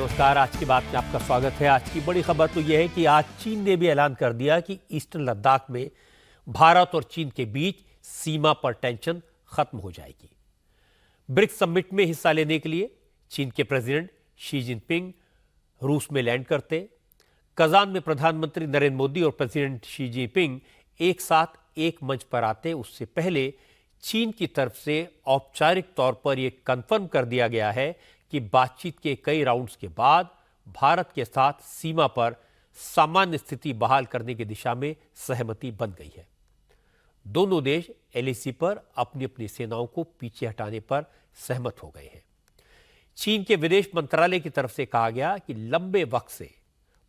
नमस्कार। आज की बात में आपका स्वागत है। आज की बड़ी खबर तो यह है कि आज चीन ने भी ऐलान कर दिया कि ईस्टर्न लद्दाख में भारत और चीन के बीच सीमा पर टेंशन खत्म हो जाएगी। ब्रिक्स समिट में हिस्सा लेने के लिए चीन के प्रेसिडेंट शी जिनपिंग रूस में लैंड करते, कजान में प्रधानमंत्री नरेंद्र मोदी और प्रेसिडेंट शी जिनपिंग एक साथ एक मंच पर आते, उससे पहले चीन की तरफ से औपचारिक तौर पर यह कंफर्म कर दिया गया है कि बातचीत के कई राउंड्स के बाद भारत के साथ सीमा पर सामान्य स्थिति बहाल करने की दिशा में सहमति बन गई है। दोनों देश एलएसी पर अपनी अपनी सेनाओं को पीछे हटाने पर सहमत हो गए हैं। चीन के विदेश मंत्रालय की तरफ से कहा गया कि लंबे वक्त से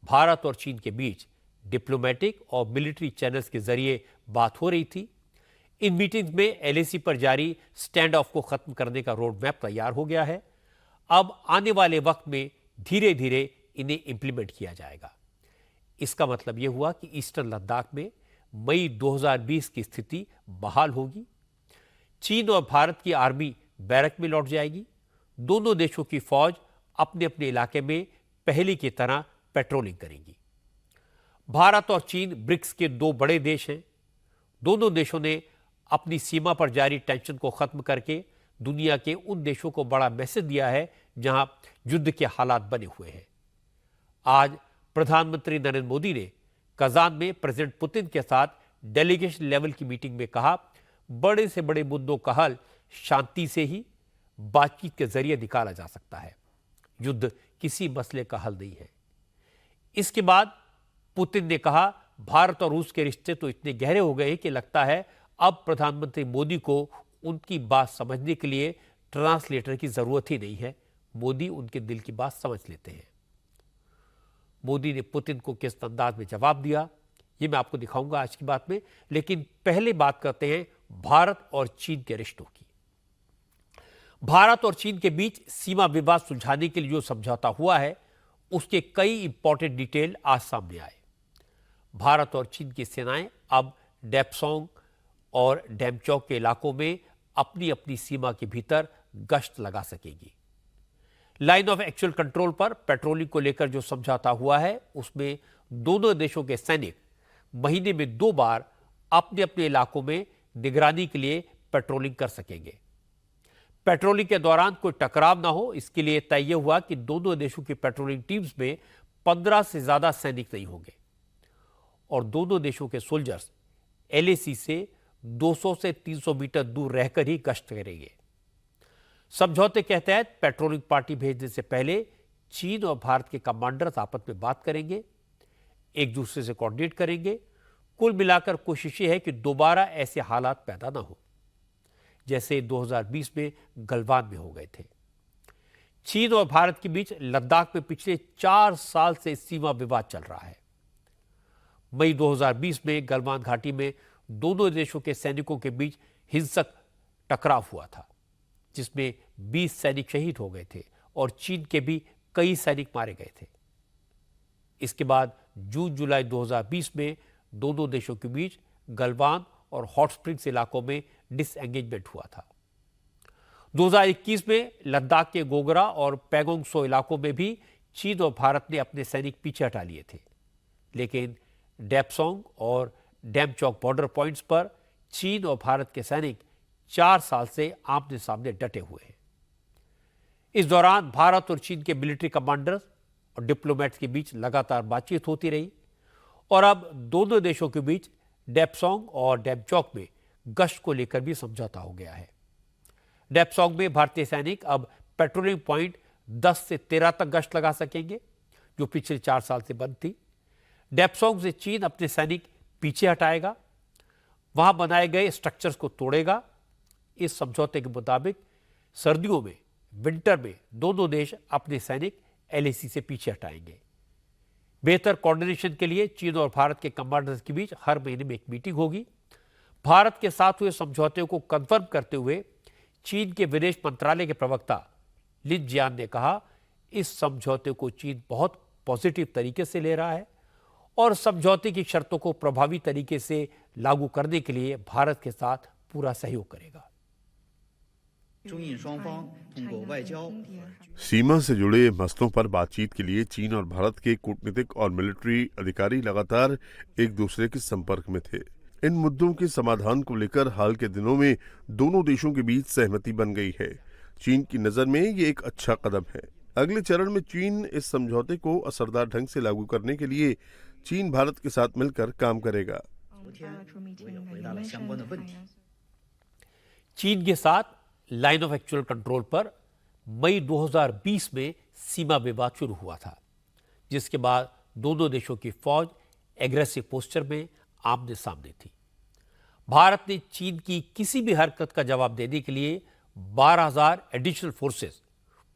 भारत और चीन के बीच डिप्लोमेटिक और मिलिट्री चैनल्स के जरिए बात हो रही थी। इन मीटिंग्स में एलएसी पर जारी स्टैंड ऑफ को खत्म करने का रोड मैप तैयार हो गया है। अब आने वाले वक्त में धीरे धीरे इन्हें इंप्लीमेंट किया जाएगा। इसका मतलब यह हुआ कि ईस्टर्न लद्दाख में मई 2020 की स्थिति बहाल होगी। चीन और भारत की आर्मी बैरक में लौट जाएगी। दोनों देशों की फौज अपने अपने इलाके में पहले की तरह पेट्रोलिंग करेंगी। भारत और चीन ब्रिक्स के दो बड़े देश हैं। दोनों देशों ने अपनी सीमा पर जारी टेंशन को खत्म करके दुनिया के उन देशों को बड़ा मैसेज दिया है जहां युद्ध के हालात बने हुए हैं। आज प्रधानमंत्री नरेंद्र मोदी ने कजान में प्रेसिडेंट पुतिन के साथ डेलीगेशन लेवल की मीटिंग में कहा, बड़े से बड़े मुद्दों का हल शांति से ही बातचीत के जरिए निकाला जा सकता है। युद्ध किसी मसले का हल नहीं है। इसके बाद पुतिन ने कहा, भारत और रूस के रिश्ते तो इतने गहरे हो गए कि लगता है अब प्रधानमंत्री मोदी को उनकी बात समझने के लिए ट्रांसलेटर की जरूरत ही नहीं है। मोदी उनके दिल की बात समझ लेते हैं। मोदी ने पुतिन को किस अंदाज में जवाब दिया, यह मैं आपको दिखाऊंगा आज की बात में। लेकिन पहले बात करते हैं भारत और चीन के रिश्तों की। भारत और चीन के बीच सीमा विवाद सुलझाने के लिए जो समझौता हुआ है, उसके कई इंपॉर्टेंट डिटेल आज सामने आए। भारत और चीन की सेनाएं अब डेप्सोंग और डेमचौक के इलाकों में अपनी अपनी सीमा के भीतर गश्त लगा सकेगी। लाइन ऑफ एक्चुअल कंट्रोल पर पेट्रोलिंग को लेकर जो समझौता हुआ है, उसमें दोनों देशों के सैनिक महीने में 2 बार अपने अपने इलाकों में निगरानी के लिए पेट्रोलिंग कर सकेंगे। पेट्रोलिंग के दौरान कोई टकराव ना हो, इसके लिए तय हुआ कि दोनों देशों की पेट्रोलिंग टीम्स में 15 से ज्यादा सैनिक नहीं होंगे और दोनों देशों के सोल्जर्स एलएसी से 200 से 300 मीटर दूर रहकर ही गश्त करेंगे। समझौते के तहत पेट्रोलिंग पार्टी भेजने से पहले चीन और भारत के कमांडर्स आपस में बात करेंगे, एक दूसरे से कोऑर्डिनेट करेंगे। कुल मिलाकर कोशिश यह है कि दोबारा ऐसे हालात पैदा ना हो जैसे 2020 में गलवान में हो गए थे। चीन और भारत के बीच लद्दाख में पिछले 4 साल से सीमा विवाद चल रहा है। मई 2020 में गलवान घाटी में दोनों देशों के सैनिकों के बीच हिंसक टकराव हुआ था, जिसमें 20 सैनिक शहीद हो गए थे और चीन के भी कई सैनिक मारे गए थे। इसके बाद जून जुलाई 2020 में दोनों देशों के बीच गलवान और हॉट स्प्रिंग्स इलाकों में डिसएंगेजमेंट हुआ था। 2021 में लद्दाख के गोगरा और पैगोंग सो इलाकों में भी चीन और भारत ने अपने सैनिक पीछे हटा लिए थे, लेकिन डेप्सोंग और डेमचौक बॉर्डर पॉइंट्स पर चीन और भारत के सैनिक 4 साल से आमने सामने डटे हुए हैं। इस दौरान भारत और चीन के मिलिट्री कमांडर्स और डिप्लोमेट्स के बीच लगातार बातचीत होती रही और अब दोनों देशों के बीच डेप्सोंग और डेमचौक में गश्त को लेकर भी समझौता हो गया है। डेप्सोंग में भारतीय सैनिक अब पेट्रोलिंग पॉइंट 10 से 13 तक गश्त लगा सकेंगे, जो पिछले 4 साल से बंद थी। डेप्सोंग से चीन अपने सैनिक पीछे हटाएगा, वहां बनाए गए स्ट्रक्चर्स को तोड़ेगा। इस समझौते के मुताबिक सर्दियों में, विंटर में दोनों देश अपने सैनिक एलएसी से पीछे हटाएंगे। बेहतर कोऑर्डिनेशन के लिए चीन और भारत के कमांडर्स के बीच हर महीने में एक मीटिंग होगी। भारत के साथ हुए समझौते को कंफर्म करते हुए चीन के विदेश मंत्रालय के प्रवक्ता लिन जियान ने कहा, इस समझौते को चीन बहुत पॉजिटिव तरीके से ले रहा है और समझौते की शर्तों को प्रभावी तरीके से लागू करने के लिए भारत के साथ पूरा सहयोग करेगा। सीमा से जुड़े मसलों पर बातचीत के लिए चीन और भारत के कूटनीतिक और मिलिट्री अधिकारी लगातार एक दूसरे के संपर्क में थे। इन मुद्दों के समाधान को लेकर हाल के दिनों में दोनों देशों के बीच सहमति बन गई है। चीन की नजर में ये एक अच्छा कदम है। अगले चरण में चीन इस समझौते को असरदार ढंग से लागू करने के लिए चीन भारत के साथ मिलकर काम करेगा। चीन के साथ लाइन ऑफ एक्चुअल कंट्रोल पर मई 2020 में सीमा विवाद शुरू हुआ था, जिसके बाद दोनों देशों की फौज एग्रेसिव पोस्चर में आमने सामने थी। भारत ने चीन की किसी भी हरकत का जवाब देने के लिए 12,000 एडिशनल फोर्सेस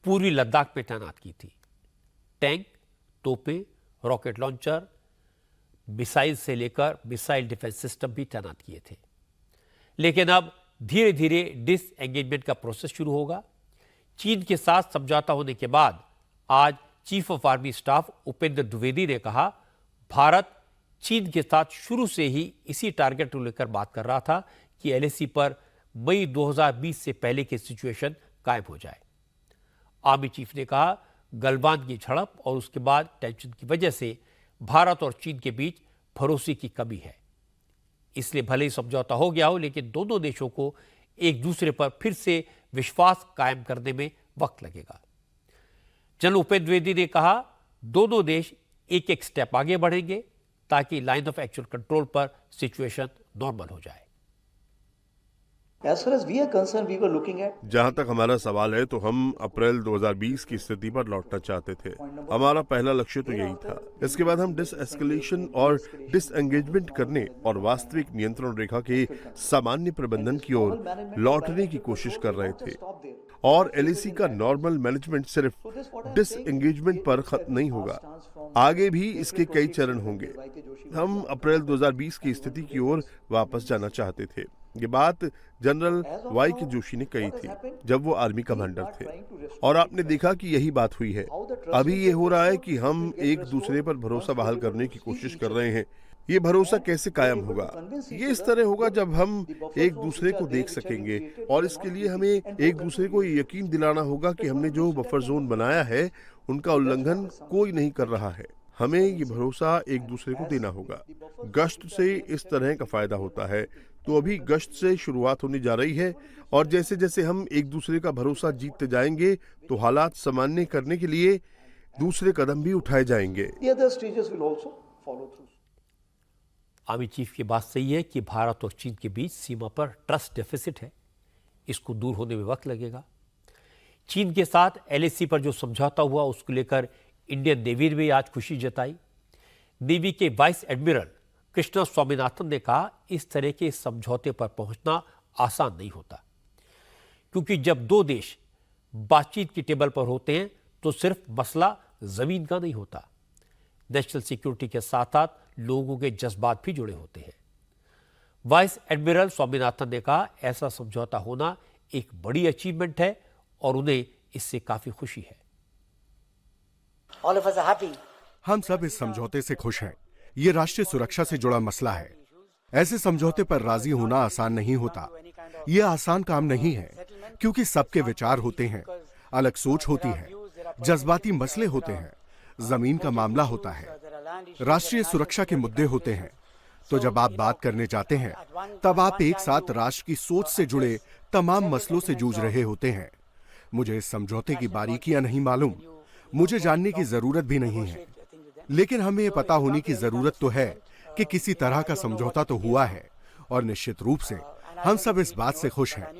पूर्वी लद्दाख में तैनात की थी। टैंक, तोपें, रॉकेट लॉन्चर, मिसाइल से लेकर मिसाइल डिफेंस सिस्टम भी तैनात किए थे। लेकिन अब धीरे धीरे डिसएंगेजमेंट का प्रोसेस शुरू होगा। चीन के साथ समझौता होने के बाद आज chief of army staff Upendra Dwivedi ने कहा, भारत चीन के साथ शुरू से ही इसी टारगेट को लेकर बात कर रहा था कि एलएसी पर मई 2020 से पहले की सिचुएशन कायम हो जाए। आर्मी चीफ ने कहा, गलवान की झड़प और उसके बाद टेंशन की वजह से भारत और चीन के बीच भरोसे की कमी है। इसलिए भले ही समझौता हो गया हो, लेकिन दोनों देशों को एक दूसरे पर फिर से विश्वास कायम करने में वक्त लगेगा। जनरल उपेंद्र द्विवेदी ने कहा, दोनों देश एक एक स्टेप आगे बढ़ेंगे ताकि लाइन ऑफ एक्चुअल कंट्रोल पर सिचुएशन नॉर्मल हो जाए। As far as we are concerned, we were looking at जहां तक हमारा सवाल है तो हम अप्रैल 2020 की स्थिति पर लौटना चाहते थे। हमारा पहला लक्ष्य तो यही था। इसके बाद हम डिसएस्केलेशन और डिसएंगेजमेंट करने और वास्तविक नियंत्रण रेखा के सामान्य प्रबंधन की ओर लौटने की कोशिश कर रहे थे। और एलएसी का नॉर्मल मैनेजमेंट सिर्फ डिसएंगेजमेंट पर खत्म नहीं होगा, आगे भी इसके कई चरण होंगे। हम अप्रैल 2020 की स्थिति की ओर वापस जाना चाहते थे। ये बात जनरल वाई के जोशी ने कही थी जब वो आर्मी कमांडर थे, और आपने देखा कि यही बात हुई है। अभी ये हो रहा है कि हम एक दूसरे पर भरोसा बहाल करने की कोशिश कर रहे हैं। ये भरोसा कैसे कायम होगा? ये इस तरह होगा जब हम एक दूसरे को देख सकेंगे, और इसके लिए हमें एक दूसरे को यकीन दिलाना होगा कि हमने जो बफर जोन बनाया है उनका उल्लंघन कोई नहीं कर रहा है। हमें ये भरोसा एक दूसरे को देना होगा। गश्त से इस तरह का फायदा होता है, तो अभी गश्त से शुरुआत होने जा रही है, और जैसे जैसे हम एक दूसरे का भरोसा जीतते जाएंगे तो हालात सामान्य करने के लिए दूसरे कदम भी उठाए जाएंगे। आर्मी चीफ की बात सही है कि भारत और चीन के बीच सीमा पर ट्रस्ट डेफिसिट है। इसको दूर होने में वक्त लगेगा। चीन के साथ एलएसी पर जो समझौता हुआ उसको लेकर इंडियन नेवी ने भी आज खुशी जताई। नेवी के वाइस एडमिरल कृष्णा स्वामीनाथन ने कहा, इस तरह के समझौते पर पहुंचना आसान नहीं होता, क्योंकि जब दो देश बातचीत की टेबल पर होते हैं तो सिर्फ मसला जमीन का नहीं होता, नेशनल सिक्योरिटी के साथ साथ लोगों के जज्बात भी जुड़े होते हैं। वाइस एडमिरल स्वामीनाथन ने कहा, ऐसा समझौता होना एक बड़ी अचीवमेंट है और उन्हें इससे काफी खुशी है। हम सब इस समझौते से खुश हैं। ये राष्ट्रीय सुरक्षा से जुड़ा मसला है। ऐसे समझौते पर राजी होना आसान नहीं होता। ये आसान काम नहीं है, क्योंकि सबके विचार होते हैं, अलग सोच होती है, जज्बाती मसले होते हैं, जमीन का मामला होता है, राष्ट्रीय सुरक्षा के मुद्दे होते हैं। तो जब आप बात करने जाते हैं तब आप एक साथ राष्ट्र की सोच से जुड़े तमाम मसलों से जूझ रहे होते हैं। मुझे इस समझौते की बारीकियां नहीं मालूम, मुझे जानने की जरूरत भी नहीं है, लेकिन हमें यह पता होने की जरूरत तो है कि किसी तरह का समझौता तो हुआ है, और निश्चित रूप से हम सब इस बात से खुश हैं।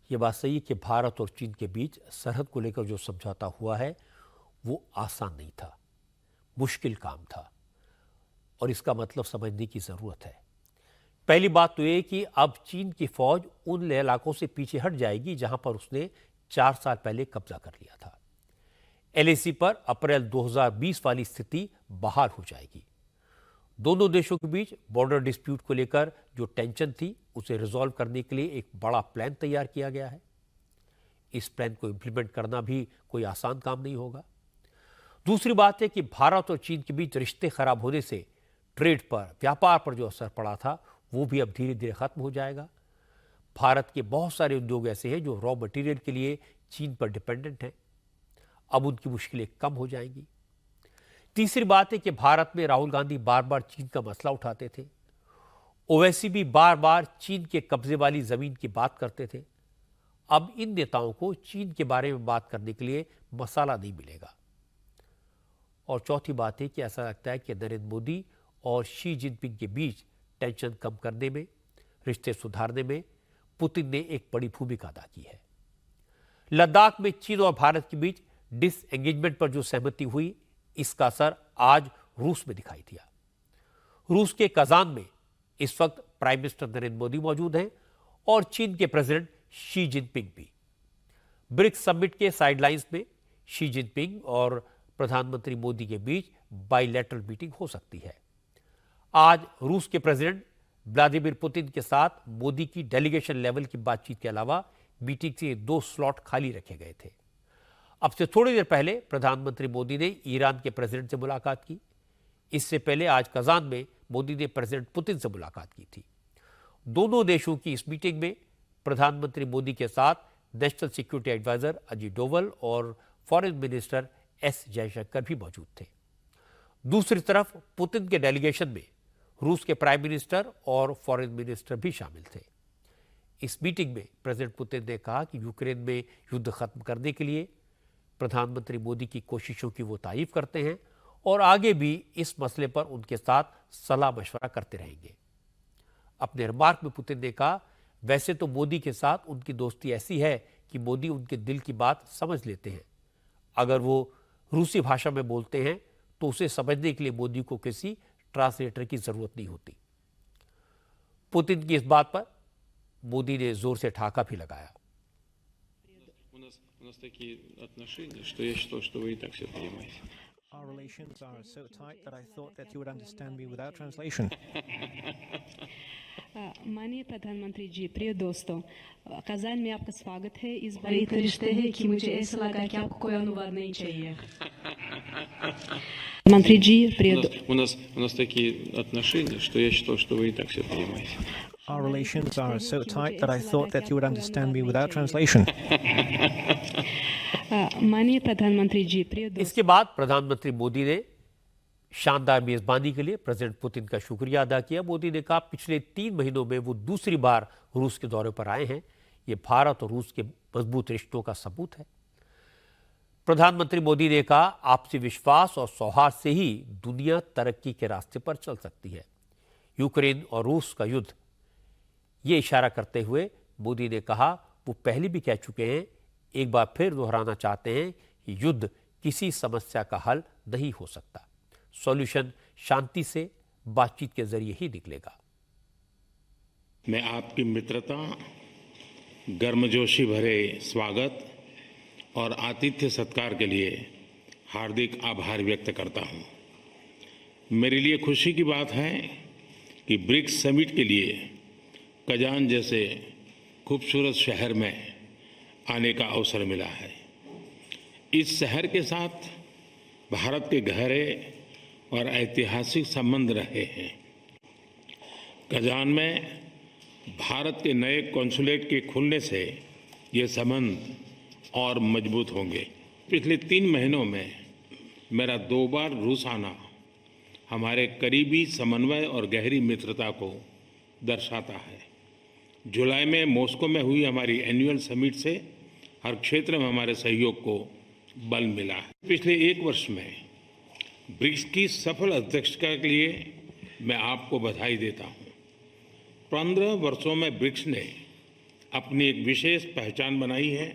ये बात सही है कि भारत और चीन के बीच सरहद को लेकर जो समझौता हुआ है वो आसान नहीं था, मुश्किल काम था, और इसका मतलब समझने की जरूरत है। पहली बात तो ये कि अब चीन की फौज उन इलाकों से पीछे हट जाएगी जहां पर उसने 4 साल पहले कब्जा कर लिया था। एलएसी पर अप्रैल 2020 वाली स्थिति बहाल हो जाएगी। दोनों देशों के बीच बॉर्डर डिस्प्यूट को लेकर जो टेंशन थी उसे रिजॉल्व करने के लिए एक बड़ा प्लान तैयार किया गया है। इस प्लान को इंप्लीमेंट करना भी कोई आसान काम नहीं होगा। दूसरी बात है कि भारत और चीन के बीच रिश्ते खराब होने से ट्रेड पर, व्यापार पर जो असर पड़ा था वो भी अब धीरे धीरे खत्म हो जाएगा। भारत के बहुत सारे उद्योग ऐसे हैं जो रॉ मटेरियल के लिए चीन पर डिपेंडेंट हैं। अब उनकी मुश्किलें कम हो जाएंगी। तीसरी बात है कि भारत में राहुल गांधी बार बार चीन का मसला उठाते थे। ओवैसी भी बार बार चीन के कब्जे वाली जमीन की बात करते थे। अब इन नेताओं को चीन के बारे में बात करने के लिए मसाला नहीं मिलेगा। और चौथी बात है कि ऐसा लगता है कि नरेंद्र मोदी और शी जिनपिंग के बीच टेंशन कम करने में, रिश्ते सुधारने में पुतिन ने एक बड़ी भूमिका अदा की है। लद्दाख में चीन और भारत के बीच डिसएंगेजमेंट पर जो सहमति हुई, इसका असर आज रूस में दिखाई दिया। रूस के कजान में इस वक्त प्राइम मिनिस्टर नरेंद्र मोदी मौजूद हैं और चीन के प्रेसिडेंट शी जिनपिंग भी। ब्रिक्स समिट के साइडलाइंस में शी जिनपिंग और प्रधानमंत्री मोदी के बीच बाइलैटरल मीटिंग हो सकती है। आज रूस के प्रेसिडेंट व्लादिमीर पुतिन के साथ मोदी की डेलीगेशन लेवल की बातचीत के अलावा मीटिंग के 2 स्लॉट खाली रखे गए थे। अब से थोड़ी देर पहले प्रधानमंत्री मोदी ने ईरान के प्रेसिडेंट से मुलाकात की। इससे पहले आज कजान में मोदी ने प्रेसिडेंट पुतिन से मुलाकात की थी। दोनों देशों की इस मीटिंग में प्रधानमंत्री मोदी के साथ national security adviser Ajit Doval और फॉरेन मिनिस्टर एस जयशंकर भी मौजूद थे। दूसरी तरफ पुतिन के डेलीगेशन में रूस के प्राइम मिनिस्टर और फॉरेन मिनिस्टर भी शामिल थे। इस मीटिंग में प्रेसिडेंट पुतिन ने कहा कि यूक्रेन में युद्ध खत्म करने के लिए प्रधानमंत्री मोदी की कोशिशों की वो तारीफ करते हैं और आगे भी इस मसले पर उनके साथ सलाह मशवरा करते रहेंगे। अपने रिमार्क में पुतिन ने कहा, वैसे तो मोदी के साथ उनकी दोस्ती ऐसी है कि मोदी उनके दिल की बात समझ लेते हैं। अगर वो रूसी भाषा में बोलते हैं तो उसे समझने के लिए मोदी को किसी ट्रांसलेटर की जरूरत नहीं होती। पुतिन की इस बात पर मोदी ने जोर से ठहाका भी लगाया। У нас такие отношения, что я считал, что вы и так все понимаете. Our relations are so tight that I thought that you would understand me without translation. माननीय प्रधानमंत्री जी, प्रिय दोस्तों, कजान में आपका स्वागत है। इस बार इतने रिश्ते हैं कि मुझे ऐसा लगा कि आपको कोई अनुवाद नहीं चाहिए। मंत्री जी, प्रिय У нас такие отношения, что я считал, что вы и так все понимаете. Our relations are so tight that I thought that you would understand me without translation. माननीय प्रधानमंत्री जी, प्रिय दोस्तों, इसके बाद प्रधानमंत्री मोदी ने शानदार मेजबानी के लिए प्रेसिडेंट पुतिन का शुक्रिया अदा किया। मोदी ने कहा, पिछले 3 महीनों में वो दूसरी बार रूस के दौरे पर आए हैं। ये भारत और रूस के मजबूत रिश्तों का सबूत है। प्रधानमंत्री मोदी ने कहा, आपसी विश्वास और सौहार्द से ही दुनिया तरक्की के रास्ते पर चल सकती है। यूक्रेन और रूस का युद्ध, ये इशारा करते हुए मोदी ने कहा, वो पहले भी कह चुके हैं, एक बार फिर दोहराना चाहते हैं कि युद्ध किसी समस्या का हल नहीं हो सकता। सॉल्यूशन शांति से, बातचीत के जरिए ही निकलेगा। मैं आपकी मित्रता, गर्मजोशी भरे स्वागत और आतिथ्य सत्कार के लिए हार्दिक आभार व्यक्त करता हूं। मेरे लिए खुशी की बात है कि ब्रिक्स समिट के लिए कजान जैसे खूबसूरत शहर में आने का अवसर मिला है। इस शहर के साथ भारत के गहरे और ऐतिहासिक संबंध रहे हैं। कजान में भारत के नए कॉन्सुलेट के खुलने से ये संबंध और मजबूत होंगे। पिछले 3 महीनों में मेरा 2 बार रूस आना हमारे करीबी समन्वय और गहरी मित्रता को दर्शाता है। जुलाई में मॉस्को में हुई हमारी एनुअल समिट से हर क्षेत्र में हमारे सहयोग को बल मिला है। पिछले 1 वर्ष में ब्रिक्स की सफल अध्यक्षता के लिए मैं आपको बधाई देता हूँ। 15 वर्षों में ब्रिक्स ने अपनी एक विशेष पहचान बनाई है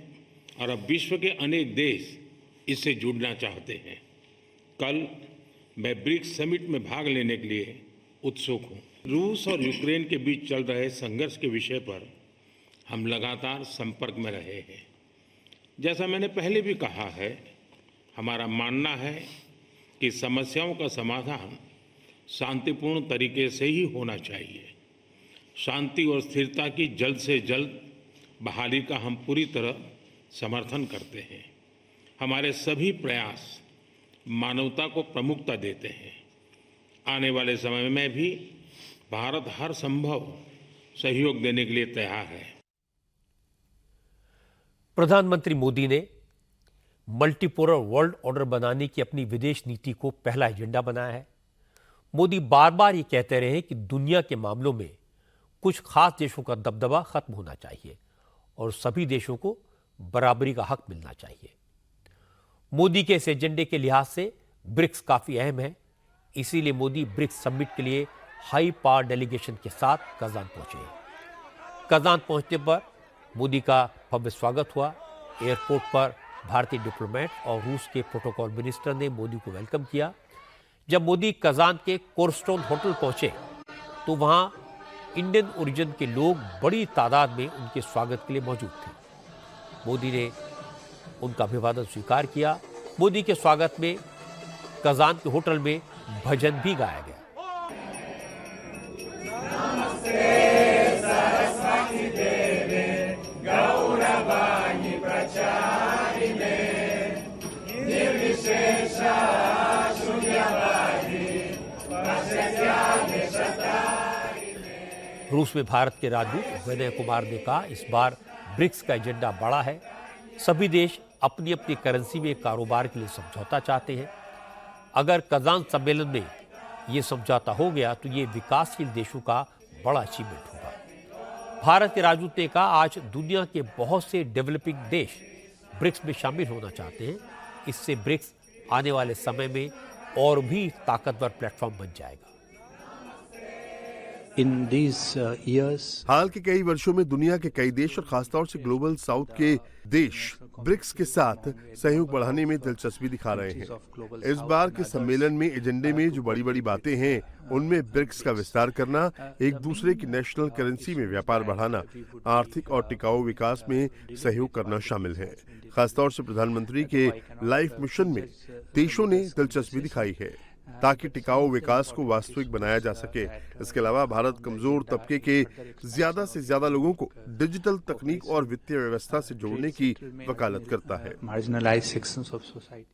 और अब विश्व के अनेक देश इससे जुड़ना चाहते हैं। कल मैं ब्रिक्स समिट में भाग लेने के लिए उत्सुक हूँ। रूस और यूक्रेन के बीच चल रहे संघर्ष के विषय पर हम लगातार संपर्क में रहे हैं। जैसा मैंने पहले भी कहा है, हमारा मानना है कि समस्याओं का समाधान शांतिपूर्ण तरीके से ही होना चाहिए। शांति और स्थिरता की जल्द से जल्द बहाली का हम पूरी तरह समर्थन करते हैं। हमारे सभी प्रयास मानवता को प्रमुखता देते हैं। आने वाले समय में भी भारत हर संभव सहयोग देने के लिए तैयार है। प्रधानमंत्री मोदी ने मल्टीपोलर वर्ल्ड ऑर्डर बनाने की अपनी विदेश नीति को पहला एजेंडा बनाया है। मोदी बार बार ये कहते रहे कि दुनिया के मामलों में कुछ खास देशों का दबदबा खत्म होना चाहिए और सभी देशों को बराबरी का हक मिलना चाहिए। मोदी के इस एजेंडे के लिहाज से ब्रिक्स काफी अहम है, इसीलिए मोदी ब्रिक्स समिट के लिए हाई पावर डेलीगेशन के साथ कजान पहुंचे हैं। कजान पहुंचने पर मोदी का भव्य स्वागत हुआ। एयरपोर्ट पर भारतीय डिप्लोमेट और रूस के प्रोटोकॉल मिनिस्टर ने मोदी को वेलकम किया। जब मोदी कजान के कोरस्टोन होटल पहुंचे तो वहां इंडियन ओरिजिन के लोग बड़ी तादाद में उनके स्वागत के लिए मौजूद थे। मोदी ने उनका अभिवादन स्वीकार किया। मोदी के स्वागत में कजान के होटल में भजन भी गाया गया। रूस में भारत के राजदूत विनय कुमार ने कहा, इस बार ब्रिक्स का एजेंडा बड़ा है। सभी देश अपनी अपनी करेंसी में कारोबार के लिए समझौता चाहते हैं। अगर कजान सम्मेलन में ये समझौता हो गया तो ये विकासशील देशों का बड़ा अचीवमेंट होगा। भारत के राजदूत ने कहा, आज दुनिया के बहुत से डेवलपिंग देश ब्रिक्स में शामिल होना चाहते हैं। इससे ब्रिक्स आने वाले समय में और भी ताकतवर प्लेटफॉर्म बन जाएगा। In these years, हाल के कई वर्षों में दुनिया के कई देश और खासतौर से ग्लोबल साउथ के देश ब्रिक्स के साथ सहयोग बढ़ाने में दिलचस्पी दिखा रहे हैं। इस बार के सम्मेलन में एजेंडे में जो बड़ी बड़ी बातें हैं, उनमें ब्रिक्स का विस्तार करना, एक दूसरे की नेशनल करेंसी में व्यापार बढ़ाना, आर्थिक और टिकाऊ विकास में सहयोग करना शामिल है। खासतौर से प्रधानमंत्री के लाइफ मिशन में देशों ने दिलचस्पी दिखाई है ताकि टिकाऊ विकास को वास्तविक बनाया जा सके। इसके अलावा भारत कमजोर तबके के ज्यादा से ज्यादा लोगों को डिजिटल तकनीक और वित्तीय व्यवस्था से जोड़ने की वकालत करता है। marginalized sections of society.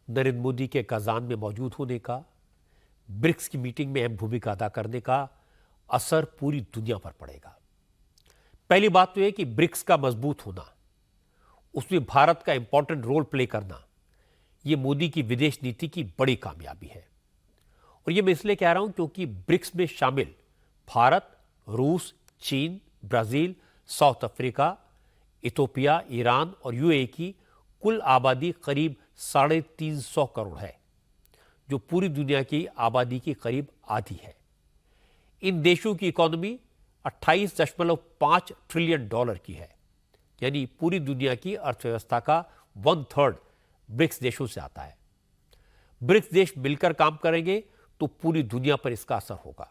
Narendra Modi के कजान में मौजूद होने का, ब्रिक्स की मीटिंग में अहम भूमिका अदा करने का असर पूरी दुनिया पर पड़ेगा। पहली बात तो यह कि ब्रिक्स का मजबूत होना, उसमें भारत का इंपॉर्टेंट रोल प्ले करना, यह मोदी की विदेश नीति की बड़ी कामयाबी है। और यह मैं इसलिए कह रहा हूं क्योंकि ब्रिक्स में शामिल भारत, रूस, चीन, Brazil, south Africa, Ethiopia, Iran और यूएई की कुल आबादी करीब 350 करोड़ है, जो पूरी दुनिया की आबादी की करीब आधी है। इन देशों की इकोनॉमी 28.5 ट्रिलियन डॉलर की है, यानी पूरी दुनिया की अर्थव्यवस्था का 1/3 ब्रिक्स देशों से आता है। ब्रिक्स देश मिलकर काम करेंगे तो पूरी दुनिया पर इसका असर होगा।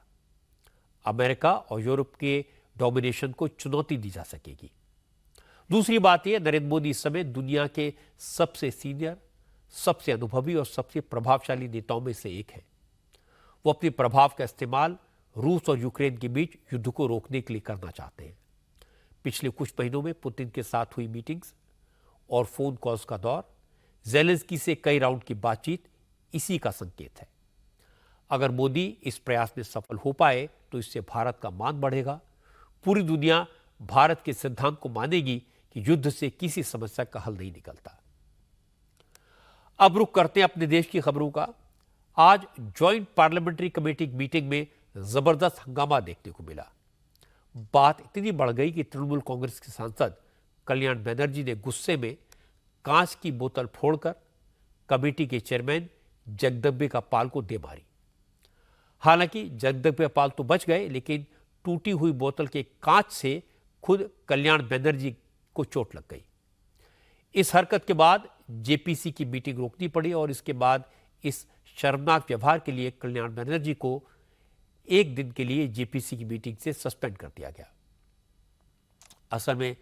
अमेरिका और यूरोप के डोमिनेशन को चुनौती दी जा सकेगी। दूसरी बात यह, नरेंद्र मोदी इस समय दुनिया के सबसे सीनियर, सबसे अनुभवी और सबसे प्रभावशाली नेताओं में से एक है। वो अपने प्रभाव का इस्तेमाल रूस और यूक्रेन के बीच युद्ध को रोकने के लिए करना चाहते हैं। पिछले कुछ महीनों में पुतिन के साथ हुई मीटिंग्स और फोन कॉल्स का दौर, ज़ेलेंस्की से कई राउंड की बातचीत इसी का संकेत है। अगर मोदी इस प्रयास में सफल हो पाए तो इससे भारत का मान बढ़ेगा। पूरी दुनिया भारत के सिद्धांत को मानेगी कि युद्ध से किसी समस्या का हल नहीं निकलता। अब रुख करते हैं अपने देश की खबरों का। आज ज्वाइंट पार्लियामेंट्री कमेटी की मीटिंग में जबरदस्त हंगामा देखने को मिला। बात इतनी बढ़ गई कि तृणमूल कांग्रेस के सांसद कल्याण बनर्जी ने गुस्से में कांच की बोतल फोड़कर कमेटी के चेयरमैन जगदम्बिका पाल को दे मारी। हालांकि जगदम्बिका पाल तो बच गए, लेकिन टूटी हुई बोतल के कांच से खुद कल्याण बनर्जी को चोट लग गई। इस हरकत के बाद जेपीसी की मीटिंग रोकनी पड़ी और इसके बाद इस शर्मनाक व्यवहार के लिए कल्याण बनर्जी को एक दिन के लिए जेपीसी की मीटिंग से सस्पेंड कर दिया गया। असल में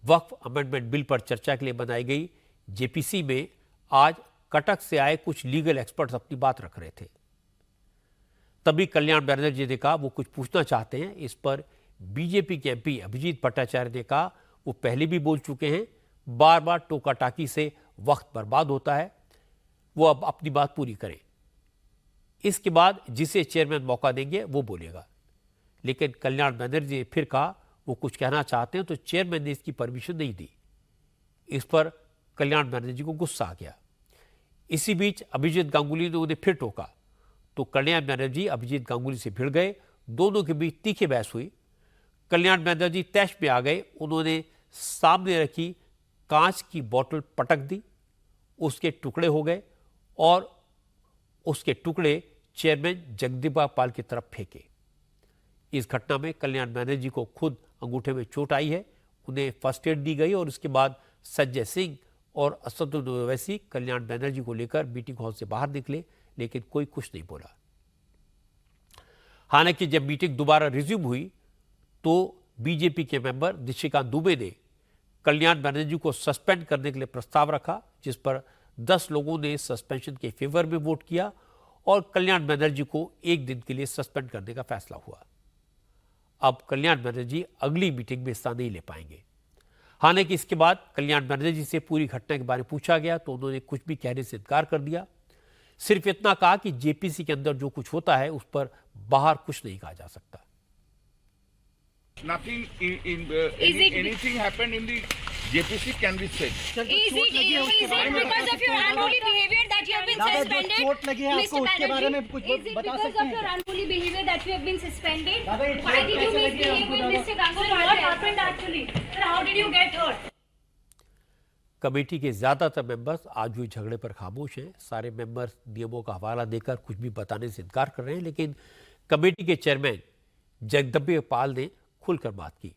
वक्फ अमेंडमेंट बिल पर चर्चा के लिए बनाई गई जेपीसी में आज कटक से आए कुछ लीगल एक्सपर्ट्स अपनी बात रख रहे थे। तभी कल्याण बनर्जी ने कहा वो कुछ पूछना चाहते हैं। इस पर बीजेपी के एमपी अभिजीत भट्टाचार्य ने कहा वो पहले भी बोल चुके हैं, बार बार टोका टाकी से वक्त बर्बाद होता है, वो अब अपनी बात पूरी करें। इसके बाद जिसे चेयरमैन मौका देंगे वो बोलेगा। लेकिन कल्याण बनर्जी ने फिर कहा वो कुछ कहना चाहते हैं तो चेयरमैन ने इसकी परमिशन नहीं दी। इस पर कल्याण बनर्जी को गुस्सा आ गया। इसी बीच अभिजीत गांगुली ने उन्हें फिर टोका तो कल्याण बनर्जी अभिजीत गांगुली से भिड़ गए। दोनों के बीच तीखी बहस हुई। कल्याण बनर्जी तैश में आ गए। उन्होंने सामने रखी कांच की बोतल पटक दी, उसके टुकड़े हो गए और उसके टुकड़े चेयरमैन जगदम्बिका पाल की तरफ फेंके। इस घटना में कल्याण बनर्जी को खुद अंगूठे में चोट आई है। उन्हें फर्स्ट एड दी गई और उसके बाद संजय सिंह और असदुद्दीन ओवैसी कल्याण बनर्जी को लेकर मीटिंग हॉल से बाहर निकले, लेकिन कोई कुछ नहीं बोला। हालांकि जब मीटिंग दोबारा रिज्यूम हुई तो बीजेपी के मेंबर निशिकांत दुबे ने कल्याण बनर्जी को सस्पेंड करने के लिए प्रस्ताव रखा, जिस पर 10 लोगों ने सस्पेंशन के फेवर में वोट किया और कल्याण बनर्जी को 1 दिन के लिए सस्पेंड करने का फैसला हुआ। अब कल्याण बनर्जी अगली मीटिंग में हिस्सा नहीं ले पाएंगे। हालांकि इसके बाद कल्याण बनर्जी से पूरी घटना के बारे में पूछा गया तो उन्होंने कुछ भी कहने से इनकार कर दिया। सिर्फ इतना कहा कि जेपीसी के अंदर जो कुछ होता है उस पर बाहर कुछ नहीं कहा जा सकता। Nothing anything happened in the JPC can be said. Is it because of your unruly behavior that you have been suspended? चोट लगी है आपको, उसके बारे में कुछ Is it बता because सकते of your हैं? unruly behavior that you have been suspended? it's Why did you कैसे लगी है misbehave with आपको? Mr. Ganguly? What happened actually? Sir, how did you get hurt? Committee के ज्यादातर मेंबर्स आज हुए झगड़े पर खामोश हैं। सारे मेंबर्स नियमों का हवाला देकर कुछ भी बताने से इनकार कर रहे हैं, लेकिन कमेटी के चेयरमैन जगदम्बिका पाल ने खुलकर बात की।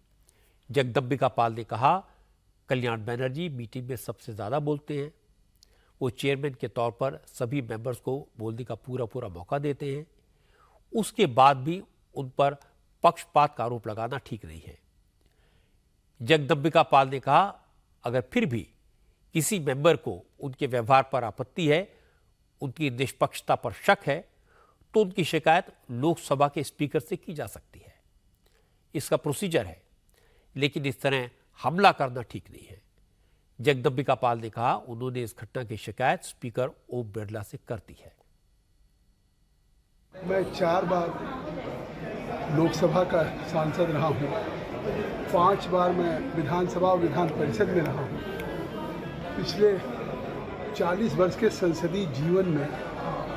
जगदम्बिका पाल ने कहा, कल्याण बनर्जी मीटिंग में सबसे ज्यादा बोलते हैं। वो चेयरमैन के तौर पर सभी मेंबर्स को बोलने का पूरा मौका देते हैं। उसके बाद भी उन पर पक्षपात का आरोप लगाना ठीक नहीं है। जगदम्बिका पाल ने कहा, अगर फिर भी किसी मेंबर को उनके व्यवहार पर आपत्ति है, उनकी निष्पक्षता पर शक है, तो उनकी शिकायत लोकसभा के स्पीकर से की जा सकती है। इसका प्रोसीजर है, लेकिन इस तरह हमला करना ठीक नहीं है। जगदम्बिका पाल ने कहा, उन्होंने इस घटना की शिकायत स्पीकर ओम बिरला से कर दी है। मैं 4 बार लोकसभा का सांसद रहा हूँ, 5 बार मैं विधानसभा और विधान परिषद में रहा हूँ। पिछले 40 वर्ष के संसदीय जीवन में